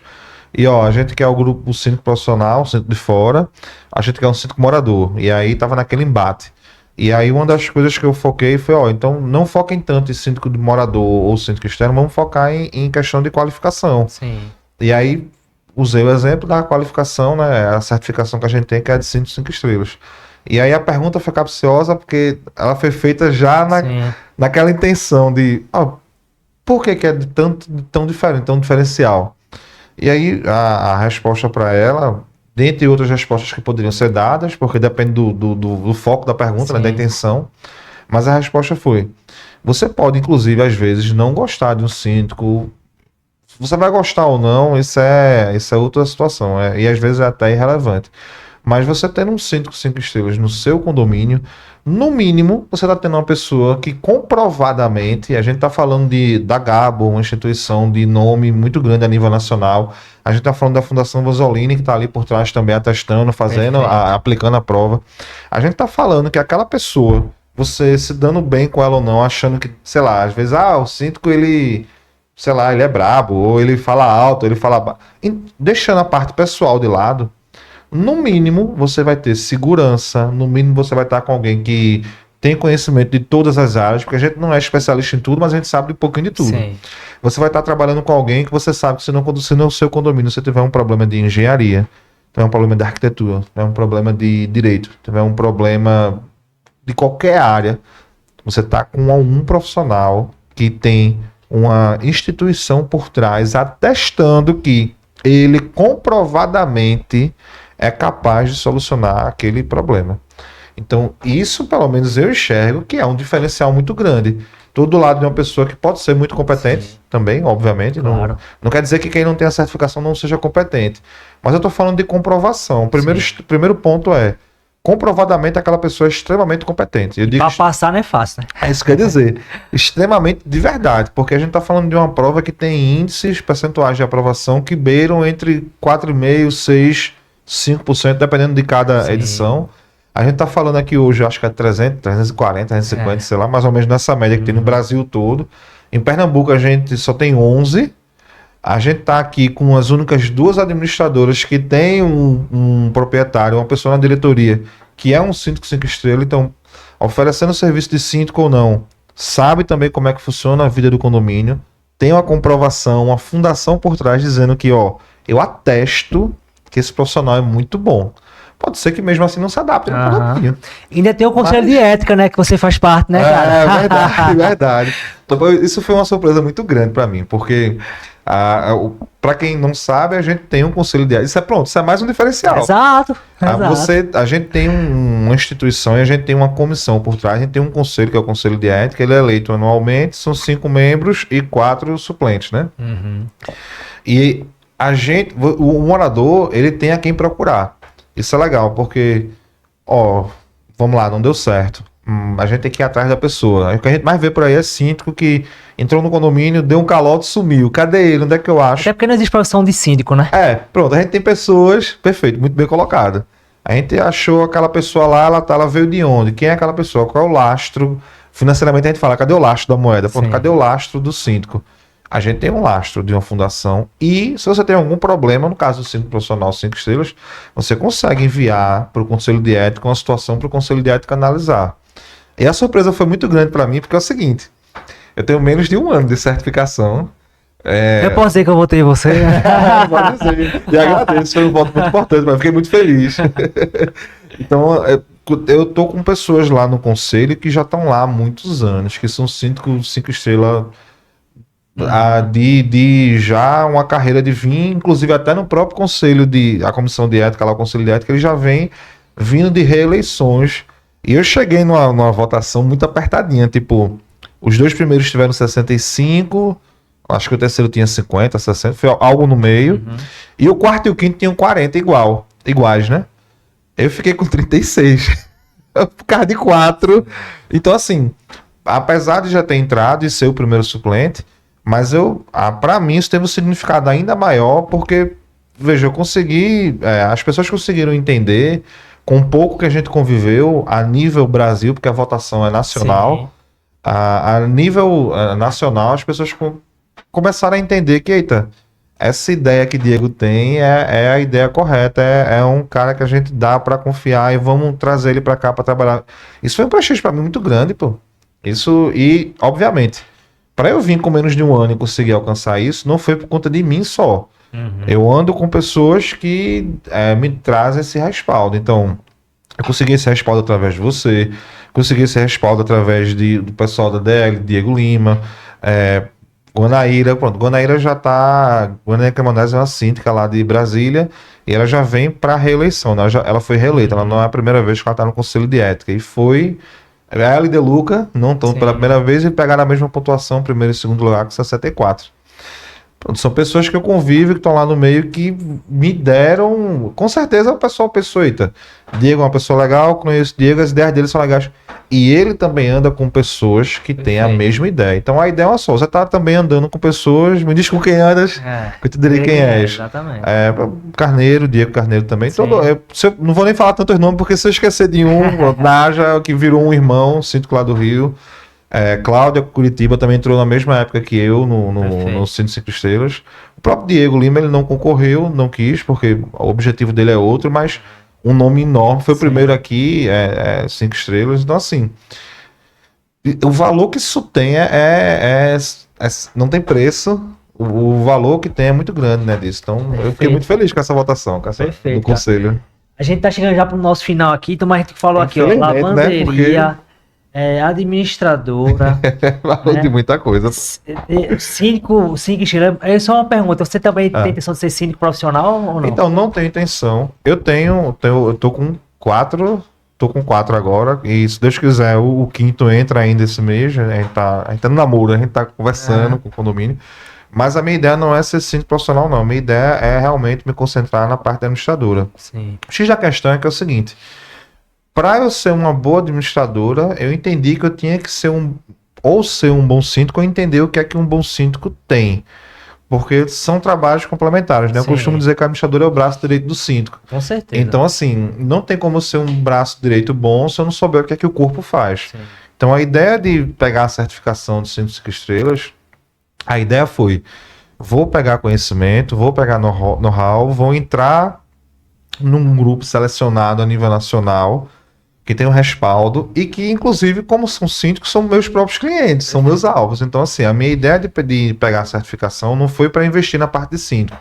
E ó, a gente quer o grupo, o síndico profissional, o síndico de fora, a gente quer um síndico morador. E aí tava naquele embate. E aí uma das coisas que eu foquei foi, ó, então não foquem tanto em síndico de morador ou síndico externo, vamos focar em questão de qualificação. Sim. E aí usei o exemplo da qualificação, né, a certificação que a gente tem, que é de síndico 5 estrelas. E aí a pergunta foi capciosa porque ela foi feita já naquela intenção de, ó, por que é de tão diferente, tão diferencial? E aí a resposta para ela, dentre outras respostas que poderiam ser dadas, porque depende do foco da pergunta, né, da intenção, mas a resposta foi: você pode, inclusive, às vezes, não gostar de um síndico. Você vai gostar ou não, isso é outra situação, e às vezes é até irrelevante. Mas você tendo um síndico 5 estrelas no seu condomínio, no mínimo, você está tendo uma pessoa que comprovadamente, a gente está falando da Gabo, uma instituição de nome muito grande a nível nacional, a gente está falando da Fundação Vanzolini, que está ali por trás também atestando, fazendo, aplicando a prova. A gente está falando que aquela pessoa, você se dando bem com ela ou não, achando que, sei lá, às vezes, o síndico, ele, sei lá, ele é brabo, ou ele fala alto, ele fala... Deixando a parte pessoal de lado, no mínimo, você vai ter segurança, no mínimo você vai estar com alguém que tem conhecimento de todas as áreas, porque a gente não é especialista em tudo, mas a gente sabe um pouquinho de tudo. Sim. Você vai estar trabalhando com alguém que você sabe que se no seu condomínio você tiver um problema de engenharia, tiver um problema de arquitetura, tiver um problema de direito, tiver um problema de qualquer área, você está com um profissional que tem uma instituição por trás atestando que ele comprovadamente é capaz de solucionar aquele problema. Então, isso pelo menos eu enxergo que é um diferencial muito grande. Tô do lado de uma pessoa que pode ser muito competente também, obviamente. Claro. Não quer dizer que quem não tem a certificação não seja competente. Mas eu estou falando de comprovação. Primeiro ponto é, comprovadamente aquela pessoa é extremamente competente. Para passar não é fácil, né? É isso que quer dizer. Extremamente de verdade, porque a gente está falando de uma prova que tem índices percentuais de aprovação que beiram entre 4,5%, 6%, 5%, dependendo de cada edição. A gente está falando aqui hoje, acho que é 300, 340, 350, sei lá, mais ou menos nessa média que tem no Brasil todo. Em Pernambuco a gente só tem 11. A gente está aqui com as únicas 2 administradoras que tem um proprietário, uma pessoa na diretoria, que é um síndico 5 estrelas, então, oferecendo serviço de síndico ou não, sabe também como é que funciona a vida do condomínio, tem uma comprovação, uma fundação por trás dizendo que, ó, eu atesto que esse profissional é muito bom. Pode ser que mesmo assim não se adapte no condomínio. Ainda tem o conselho de ética, né? Que você faz parte, né, cara? É verdade, verdade. Então, isso foi uma surpresa muito grande para mim, porque para quem não sabe, a gente tem um conselho de ética. Isso é mais um diferencial. Exato. A gente tem uma instituição e a gente tem uma comissão por trás. A gente tem um conselho, que é o conselho de ética. Ele é eleito anualmente, são 5 membros e 4 suplentes, né? E o morador, ele tem a quem procurar. Isso é legal, porque, vamos lá, não deu certo. A gente tem que ir atrás da pessoa. O que a gente mais vê por aí é síndico que entrou no condomínio, deu um calote e sumiu. Cadê ele? Onde é que eu acho? Até porque não existe profissão de síndico, né? Pronto, a gente tem pessoas, perfeito, muito bem colocado. A gente achou aquela pessoa lá, ela veio de onde? Quem é aquela pessoa? Qual é o lastro? Financeiramente a gente fala, cadê o lastro da moeda? Pronto, cadê o lastro do síndico? A gente tem um lastro de uma fundação e se você tem algum problema, no caso do síndico profissional 5 estrelas, você consegue enviar para o Conselho de Ética uma situação para o Conselho de Ética analisar. E a surpresa foi muito grande para mim, porque é o seguinte, eu tenho menos de 1 ano de certificação. Eu posso dizer que eu votei em você? Pode dizer. E agradeço, foi um voto muito importante, mas fiquei muito feliz. Então, eu tô com pessoas lá no conselho que já estão lá há muitos anos, que são síndicos 5 estrelas de já uma carreira de vir, inclusive até no próprio conselho a comissão de ética, lá o conselho de ética, ele já vem vindo de reeleições. E eu cheguei numa votação muito apertadinha, tipo, os 2 primeiros tiveram 65, acho que o terceiro tinha 50, 60, foi algo no meio, e o quarto e o quinto tinham 40 iguais, né? Eu fiquei com 36, por causa de 4. Então, assim, apesar de já ter entrado e ser o primeiro suplente, mas para mim isso teve um significado ainda maior, porque, veja, eu consegui, as pessoas conseguiram entender, com um pouco que a gente conviveu, a nível Brasil, porque a votação é nacional, a nível nacional, as pessoas começaram a entender que, eita, essa ideia que Diego tem é a ideia correta, é um cara que a gente dá para confiar e vamos trazer ele para cá para trabalhar. Isso foi um prestígio para mim muito grande, pô. Isso, e obviamente, para eu vir com menos de um ano e conseguir alcançar isso, não foi por conta de mim só. Eu ando com pessoas que me trazem esse respaldo. Então, eu consegui esse respaldo através de você, consegui esse respaldo através do pessoal da DL, Diego Lima, Guanaíra, pronto, Guanaíra já tá. Guanaíra Camanés é uma síndica lá de Brasília e ela já vem para reeleição, né? Ela foi reeleita, ela não é a primeira vez que ela tá no Conselho de Ética. E foi. Ela e De Luca não estão pela primeira vez e pegaram a mesma pontuação, primeiro e segundo lugar, com 64. Pronto, são pessoas que eu convivo, que estão lá no meio, que me deram. Com certeza o pessoal pensou, eita, Diego é uma pessoa legal, conheço Diego, as ideias dele são legais. E ele também anda com pessoas que têm a mesma ideia. Então a ideia é uma só. Você está também andando com pessoas, me diz com quem andas, que eu te direi quem és. Exatamente. Carneiro, Diego Carneiro também. Eu não vou nem falar tantos nomes, porque se eu esquecer de um, Naja, que virou um irmão, síndico lá do Rio. Cláudia Curitiba também entrou na mesma época que eu no Síndico 5 Estrelas. O próprio Diego Lima, ele não concorreu, não quis, porque o objetivo dele é outro, mas um nome enorme, foi o primeiro aqui, 5 Estrelas. Então, assim, o valor que isso tem não tem preço. O valor que tem é muito grande, né, disso. Então, eu fiquei muito feliz com essa votação, do conselho. A gente tá chegando já pro nosso final aqui, então a gente falou aqui, ó, lavanderia... Né? Administradora. Falou de muita coisa. Cinco estrelas. É só uma pergunta. Você também tem intenção de ser síndico profissional ou não? Então, não tenho intenção. Eu tô com 4. Tô com 4 agora. E se Deus quiser, o quinto entra ainda esse mês. A gente tá no namoro, a gente tá conversando com o condomínio. Mas a minha ideia não é ser síndico profissional, não. A minha ideia é realmente me concentrar na parte da administradora. Sim. O X da questão é que é o seguinte. Para eu ser uma boa administradora, eu entendi que eu tinha que ser um bom síndico, ou entender o que é que um bom síndico tem. Porque são trabalhos complementares, né? Eu costumo dizer que a administradora é o braço direito do síndico. Com certeza. Então, assim, não tem como eu ser um braço direito bom se eu não souber o que é que o corpo faz. Sim. Então, a ideia de pegar a certificação de síndico 5 estrelas, a ideia foi, vou pegar conhecimento, vou pegar know-how, vou entrar num grupo selecionado a nível nacional, que tem um respaldo e que, inclusive, como são síndicos, são meus próprios clientes, são meus alvos. Então, assim, a minha ideia de pegar a certificação não foi para investir na parte de síndico.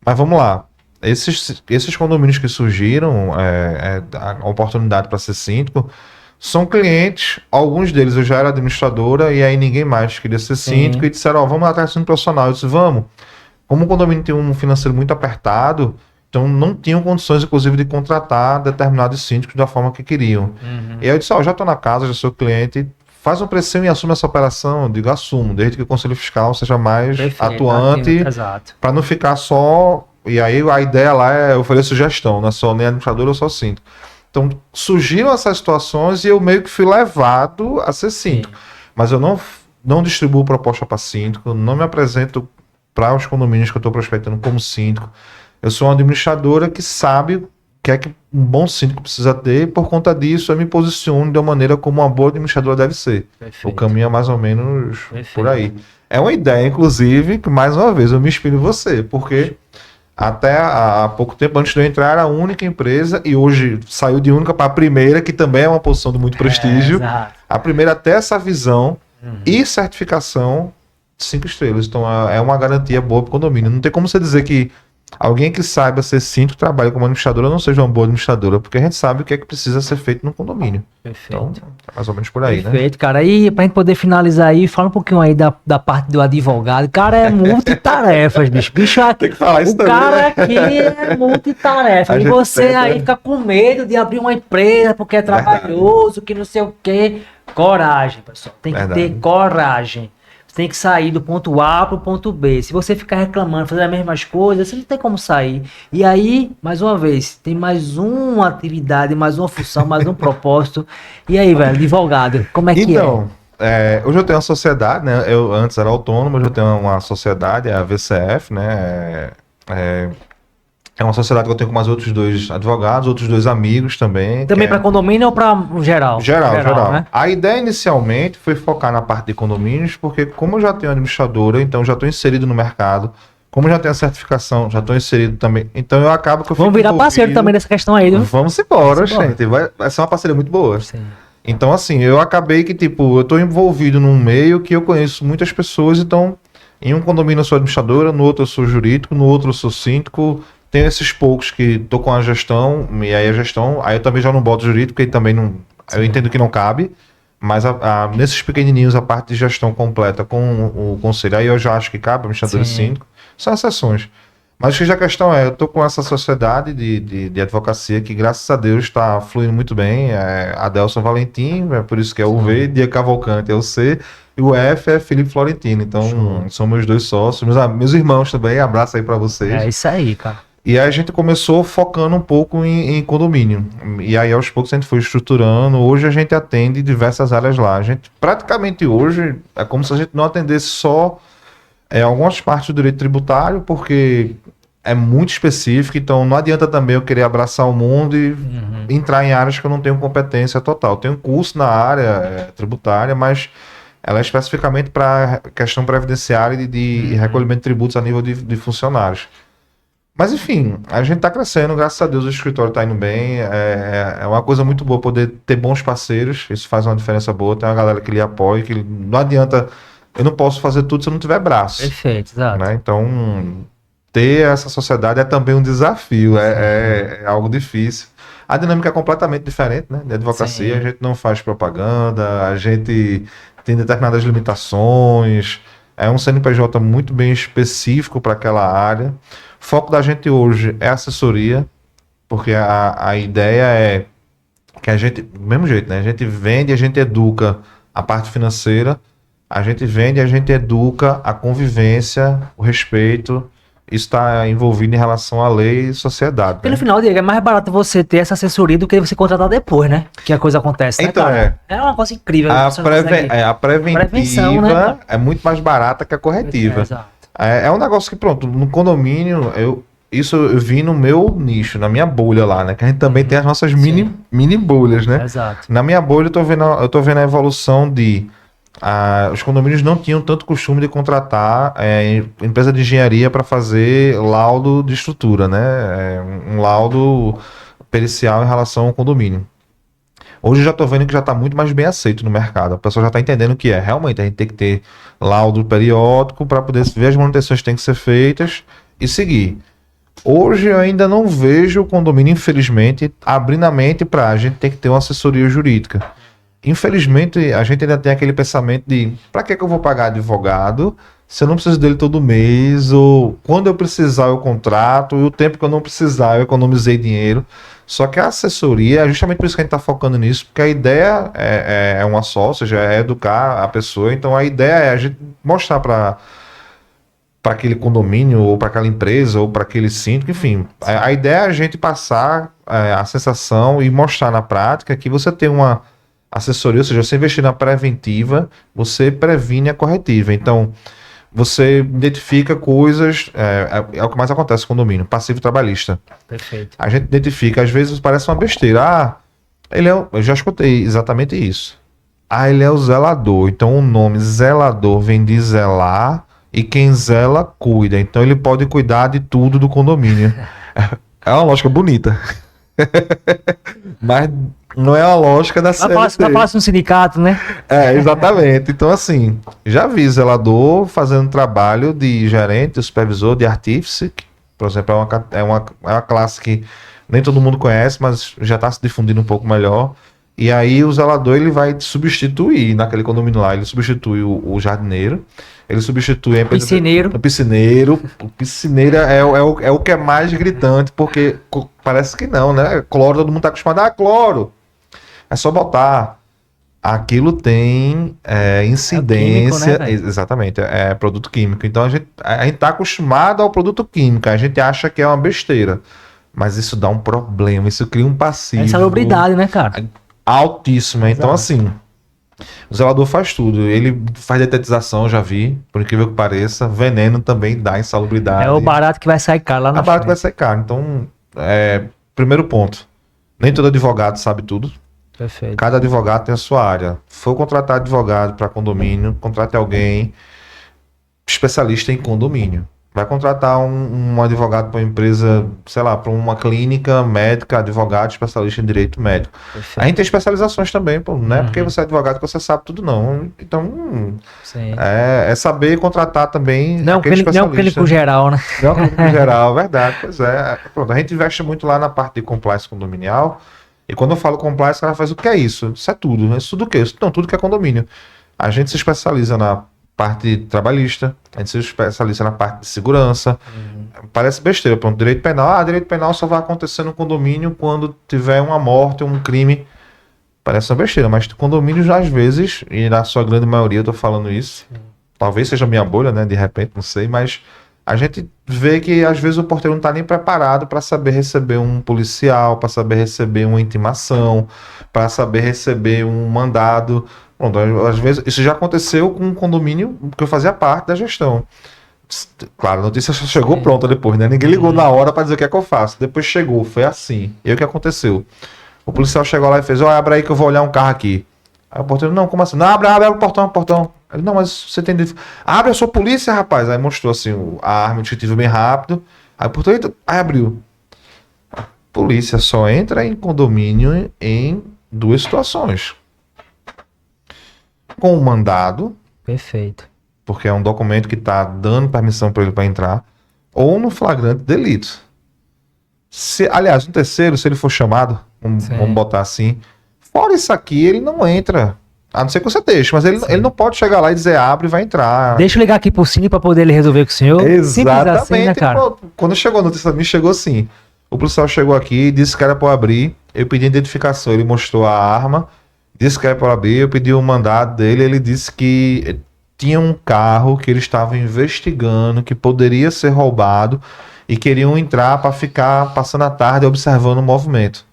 Mas vamos lá. Esses condomínios que surgiram, a oportunidade para ser síndico, são clientes, alguns deles eu já era administradora e aí ninguém mais queria ser síndico e disseram, vamos atrás de síndico profissional. Eu disse, vamos. Como o condomínio tem um financeiro muito apertado, então não tinham condições, inclusive, de contratar determinados síndicos da forma que queriam. E aí eu disse, já estou na casa, já sou cliente, faz um precinho e assume essa operação. Eu digo, assumo, desde que o Conselho Fiscal seja mais atuante, para não ficar só... E aí a ideia lá é oferecer sugestão, não é só nem administrador ou só síndico. Então surgiram essas situações e eu meio que fui levado a ser síndico. Mas eu não distribuo proposta para síndico, não me apresento para os condomínios que eu estou prospectando como síndico. Eu sou uma administradora que sabe o que é que um bom síndico precisa ter, e por conta disso eu me posiciono de uma maneira como uma boa administradora deve ser. O caminho é mais ou menos por aí. É uma ideia, inclusive, que mais uma vez eu me inspiro em você, porque até há pouco tempo, antes de eu entrar, era a única empresa, e hoje saiu de única para a primeira, que também é uma posição de muito prestígio. A primeira até essa visão e certificação 5 estrelas. Então é uma garantia boa para o condomínio. Não tem como você dizer que alguém que saiba ser síndico, trabalha como administradora, não seja uma boa administradora, porque a gente sabe o que é que precisa ser feito no condomínio. Então, é mais ou menos por aí, Perfeito, cara. E pra gente poder finalizar aí, fala um pouquinho aí da parte do advogado. Cara, é multitarefas, bicho. Tem que falar isso também. O cara aqui é multitarefa. E você aí fica com medo de abrir uma empresa porque é trabalhoso, que não sei o quê. Coragem, pessoal. Tem que ter coragem. Tem que sair do ponto A para o ponto B. Se você ficar reclamando, fazer as mesmas coisas, você não tem como sair. E aí, mais uma vez, tem mais uma atividade, mais uma função, mais um propósito. E aí, velho, advogado, como é que é? Hoje eu tenho uma sociedade, né? Eu antes era autônomo, hoje eu tenho uma sociedade, a VCF, né? É uma sociedade que eu tenho com mais outros 2 advogados, outros 2 amigos também. Também para condomínio ou para geral? Geral. Né? A ideia inicialmente foi focar na parte de condomínios, porque como eu já tenho administradora, então já estou inserido no mercado, Como já tenho a certificação, já estou inserido também. Então eu acabo que eu Vamos fico virar parceiro envolvido. também nessa questão aí, viu? Vamos embora, Vamos embora. gente. Vai ser uma parceria muito boa. Sim. Então, assim, eu acabei que, tipo, eu tô envolvido num meio que eu conheço muitas pessoas, então, em um condomínio eu sou administradora, no outro eu sou jurídico, no outro eu sou síndico, tenho esses poucos que tô com a gestão, e aí a gestão, aí eu também já não boto jurídico, porque também não, eu entendo que não cabe, mas nesses pequenininhos a parte de gestão completa com o conselho, aí eu já acho que cabe, administrador e Sim. síndico, são exceções. Mas a questão é, eu tô com essa sociedade de advocacia que, graças a Deus, está fluindo muito bem. É Adelson Valentim, é por isso que é o V, Dia Cavalcante é o C, e o F é Felipe Florentino. Então, Show. são meus dois sócios, meus irmãos também, abraço aí para vocês. É isso aí, cara. E aí a gente começou focando um pouco em condomínio. E aí, aos poucos, a gente foi estruturando. Hoje a gente atende diversas áreas lá. A gente, praticamente hoje, é como se a gente não atendesse só algumas partes do direito tributário, porque é muito específico, então não adianta também eu querer abraçar o mundo e entrar em áreas que eu não tenho competência total. Eu tenho um curso na área tributária, mas ela é especificamente para questão previdenciária e de recolhimento de tributos a nível de funcionários. Mas enfim, a gente está crescendo, graças a Deus o escritório está indo bem, é uma coisa muito boa poder ter bons parceiros, isso faz uma diferença boa, tem uma galera que lhe apoia, que não adianta, eu não posso fazer tudo se eu não tiver braço. Perfeito, exato. Né? Então, ter essa sociedade é também um desafio, é algo difícil. A dinâmica é completamente diferente, né? De advocacia, Sim. a gente não faz propaganda, a gente tem determinadas limitações, é um CNPJ muito bem específico para aquela área. O foco da gente hoje é assessoria, porque a ideia é que a gente, do mesmo jeito, né? A gente vende, a gente educa a parte financeira, a gente vende, a gente educa a convivência, o respeito. Isso está envolvido em relação à lei e sociedade. Porque né? no final, Diego, é mais barato você ter essa assessoria do que você contratar depois, né? Que a coisa acontece, né, Então, cara? É uma coisa incrível. A, você não consegue- a preventiva Prevenção, né, cara? é muito mais barata que a corretiva. Exato. É um negócio que, pronto, no condomínio, isso eu vi no meu nicho, na minha bolha lá, né? Que a gente também tem as nossas mini bolhas, né? Exato. Na minha bolha eu tô vendo a evolução de os condomínios não tinham tanto costume de contratar empresa de engenharia para fazer laudo de estrutura, né? Um laudo pericial em relação ao condomínio. Hoje eu já estou vendo que já está muito mais bem aceito no mercado. A pessoa já está entendendo o que é. Realmente a gente tem que ter laudo periódico para poder ver as manutenções que têm que ser feitas e seguir. Hoje eu ainda não vejo o condomínio, infelizmente, abrindo a mente para a gente ter que ter uma assessoria jurídica. Infelizmente, a gente ainda tem aquele pensamento de para que eu vou pagar advogado se eu não preciso dele todo mês, ou quando eu precisar eu contrato, e o tempo que eu não precisar eu economizei dinheiro. Só que a assessoria, é justamente por isso que a gente está focando nisso, porque a ideia é uma só, ou seja, é educar a pessoa. Então a ideia é a gente mostrar para aquele condomínio, ou para aquela empresa, ou para aquele síndico, enfim. A ideia é a gente passar a sensação e mostrar na prática que você tem uma assessoria, ou seja, você investir na preventiva, você previne a corretiva. Então, você identifica coisas, é o que mais acontece no condomínio, passivo trabalhista. Perfeito. A gente identifica, às vezes parece uma besteira. Eu já escutei exatamente isso. Ele é o zelador. Então o nome zelador vem de zelar e quem zela cuida. Então ele pode cuidar de tudo do condomínio. É uma lógica bonita. Mas não é a lógica da CLT. Vai falar no sindicato, né? Exatamente. Então, assim, já vi zelador fazendo trabalho de gerente, supervisor, de artífice, que, por exemplo, é uma classe que nem todo mundo conhece, mas já está se difundindo um pouco melhor. E aí o zelador ele vai substituir naquele condomínio lá, ele substitui o jardineiro, ele substitui a empresa. O piscineiro. O piscineiro é o que é mais gritante, porque parece que não, né? Cloro, todo mundo está acostumado. Cloro! É só botar. Aquilo tem incidência. É químico, né, exatamente, é produto químico. Então a gente está acostumado ao produto químico, a gente acha que é uma besteira. Mas isso dá um problema, isso cria um passivo. É insalubridade, né, cara? Altíssima. Então, assim, o zelador faz tudo. Ele faz detetização, já vi, por incrível que pareça. Veneno também dá insalubridade. É o barato que vai sair caro lá na frente. O barato vai sair caro. Então, primeiro ponto. Nem todo advogado sabe tudo. Perfeito. Cada advogado tem a sua área. For contratar advogado para condomínio, contrate alguém especialista em condomínio. vai contratar um advogado para uma empresa, sei lá, para uma clínica médica, advogado, especialista em direito médico. Perfeito. A gente tem especializações também, pô, não é porque Uhum. você é advogado que você sabe tudo, não. Então, Sim. é saber contratar também Não, aquele não especialista. clínico geral, né? Não, clínico geral, verdade, pois é. Pronto, a gente investe muito lá na parte de compliance condominial, e quando eu falo compliance, o cara faz o que é isso? Isso é tudo. Isso tudo o quê? Não, tudo que é condomínio. A gente se especializa na parte trabalhista, a gente se especializa na parte de segurança. Parece besteira, pronto, direito penal. Ah, direito penal só vai acontecer no condomínio quando tiver uma morte ou um crime. Parece uma besteira, mas condomínios às vezes, e na sua grande maioria eu tô falando isso, talvez seja minha bolha, né, de repente, não sei, mas a gente vê que às vezes o porteiro não tá nem preparado para saber receber um policial, para saber receber uma intimação, para saber receber um mandado. Pronto, às vezes isso já aconteceu com um condomínio que eu fazia parte da gestão. Claro, a notícia só chegou pronta depois, né? Ninguém ligou na hora para dizer o que é que eu faço. Depois chegou, foi assim. E aí o que aconteceu? O policial chegou lá e fez: ó, abre aí que eu vou olhar um carro aqui. Aí o porteiro: não, como assim? Não, abre o portão, o portão. Ele: não, mas você tem. Abre, eu sou polícia, rapaz. Aí mostrou assim a arma, o distintivo bem rápido. Aí o porteiro: "Eita", aí abriu. Polícia só entra em condomínio em duas situações: com o mandado, Perfeito. porque é um documento que está dando permissão para ele para entrar, ou no flagrante delito. Aliás, no terceiro, se ele for chamado, vamos botar assim, fora isso aqui, ele não entra. A não ser que você deixe, mas ele não pode chegar lá e dizer abre e vai entrar. Deixa eu ligar aqui pro Cine pra poder ele resolver com o senhor. Simples Exatamente. assim, né, cara? Pô, quando chegou a notícia, me chegou assim. O policial chegou aqui, disse que era para abrir. Eu pedi identificação, ele mostrou a arma, disse que era para abrir. Eu pedi o mandado dele, ele disse que tinha um carro que ele estava investigando, que poderia ser roubado e queriam entrar para ficar passando a tarde observando o movimento.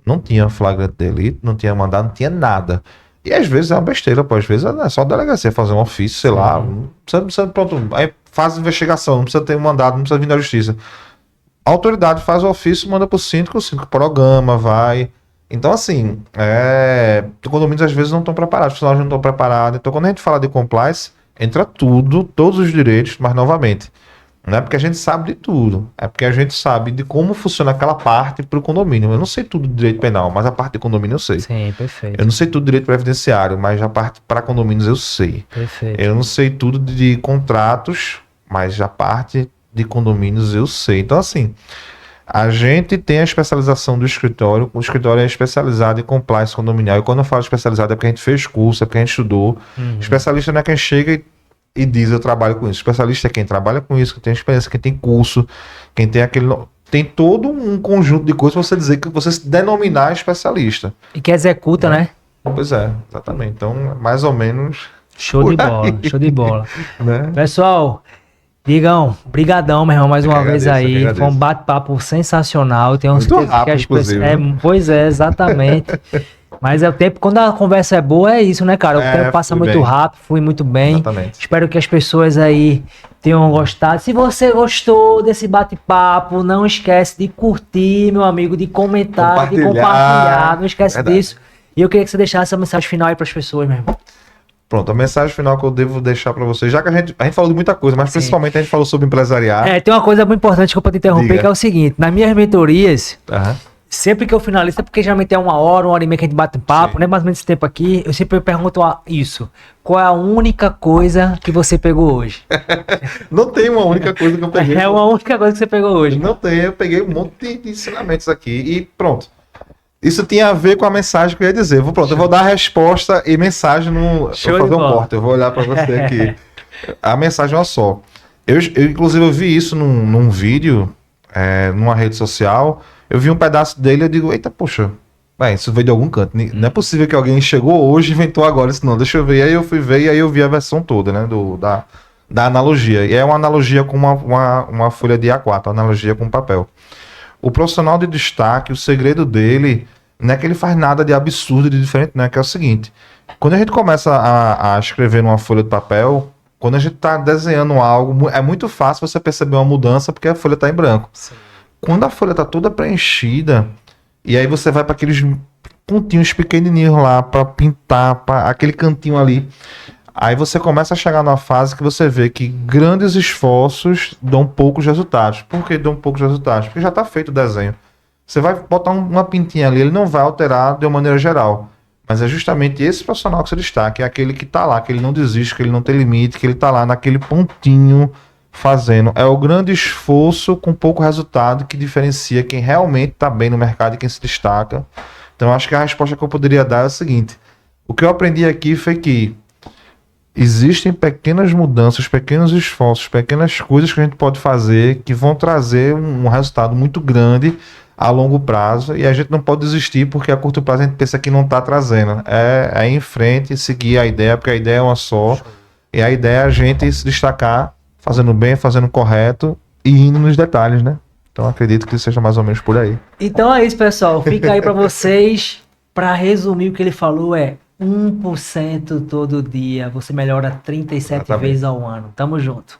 Não tinha flagrante delito, não tinha mandado, não tinha nada. E às vezes é uma besteira, pô. Às vezes é só a delegacia fazer um ofício, sei lá. Não precisa, pronto, aí faz investigação, não precisa ter um mandado, não precisa vir da justiça. A autoridade faz o ofício, manda pro síndico, o síndico programa, vai. Então, assim, os condomínios às vezes não estão preparados, os funcionários não estão preparados. Então, quando a gente fala de compliance, entra tudo, todos os direitos, mas novamente, não é porque a gente sabe de tudo, é porque a gente sabe de como funciona aquela parte para o condomínio. Eu não sei tudo de direito penal, mas a parte de condomínio eu sei. Sim, perfeito. Eu não sei tudo de direito previdenciário, mas a parte para condomínios eu sei. Perfeito. Eu não sei tudo de contratos, mas a parte de condomínios eu sei. Então, assim, a gente tem a especialização do escritório. O escritório é especializado em compliance condominial. E quando eu falo especializado é porque a gente fez curso, é porque a gente estudou. Especialista não é quem chega e diz eu trabalho com isso. Especialista é quem trabalha com isso, que tem experiência, quem tem curso, quem tem aquele... Tem todo um conjunto de coisas para você dizer que você se denominar especialista. E que executa, né? Pois é, exatamente. Então, mais ou menos... Show de bola, show de bola. Né? Pessoal, Digão, brigadão, meu irmão, mais uma vez aí. agradeço. Foi um bate-papo sensacional. Tenho Muito certeza rápido, que as pessoas. inclusive. Pois é, exatamente. Mas é o tempo, quando a conversa é boa, é isso, né, cara? O tempo passa fui muito bem. rápido, fui muito bem. Exatamente. Espero que as pessoas aí tenham gostado. Se você gostou desse bate-papo, não esquece de curtir, meu amigo, de comentar, de compartilhar. Não esquece Verdade. disso. E eu queria que você deixasse essa mensagem final aí para as pessoas, meu irmão. Pronto, a mensagem final que eu devo deixar para vocês, já que a gente falou de muita coisa, mas principalmente a gente falou sobre empresariar. Tem uma coisa muito importante que eu posso interromper, Diga. que é o seguinte. Nas minhas mentorias, Aham. sempre que eu finalizo, é porque geralmente é uma hora e meia que a gente bate um papo, né? Mais ou menos esse tempo aqui, eu sempre pergunto isso. Qual é a única coisa que você pegou hoje? Não tem uma única coisa que eu peguei. É uma única coisa que você pegou hoje. Não tem, eu peguei um monte de ensinamentos aqui e pronto. Isso tinha a ver com a mensagem que eu ia dizer. Eu vou dar a resposta e mensagem no. Show Vou fazer de um bola. corte, eu vou olhar para você aqui. A mensagem é uma só. Inclusive, eu vi isso num vídeo, numa rede social. Eu vi um pedaço dele e eu digo, eita, poxa, isso veio de algum canto. Não é possível que alguém chegou hoje e inventou agora isso, não. Deixa eu ver. E aí eu fui ver e aí eu vi a versão toda, né? Da analogia. E é uma analogia com uma folha de A4, uma analogia com papel. O profissional de destaque, o segredo dele não é que ele faz nada de absurdo, de diferente, não é que é o seguinte. Quando a gente começa a escrever numa folha de papel, quando a gente está desenhando algo, é muito fácil você perceber uma mudança porque a folha está em branco. Sim. Quando a folha está toda preenchida, e aí você vai para aqueles pontinhos pequenininhos lá para pintar, para aquele cantinho ali, Aí você começa a chegar numa fase que você vê que grandes esforços dão poucos resultados. Por que dão poucos resultados? Porque já está feito o desenho. Você vai botar uma pintinha ali, ele não vai alterar de uma maneira geral. Mas é justamente esse profissional que você destaca, é aquele que está lá, que ele não desiste, que ele não tem limite, que ele está lá naquele pontinho fazendo. É o grande esforço com pouco resultado que diferencia quem realmente está bem no mercado e quem se destaca. Então acho que a resposta que eu poderia dar é a seguinte. O que eu aprendi aqui foi que existem pequenas mudanças, pequenos esforços, pequenas coisas que a gente pode fazer que vão trazer um resultado muito grande a longo prazo, e a gente não pode desistir porque a curto prazo a gente pensa que não está trazendo. É ir em frente, seguir a ideia, porque a ideia é uma só, e a ideia é a gente se destacar fazendo bem, fazendo correto e indo nos detalhes, né? Então acredito que seja mais ou menos por aí. Então é isso, pessoal. Fica aí para vocês. Para resumir, o que ele falou é 1% todo dia. Você melhora 37 Exatamente. vezes ao ano. Tamo junto.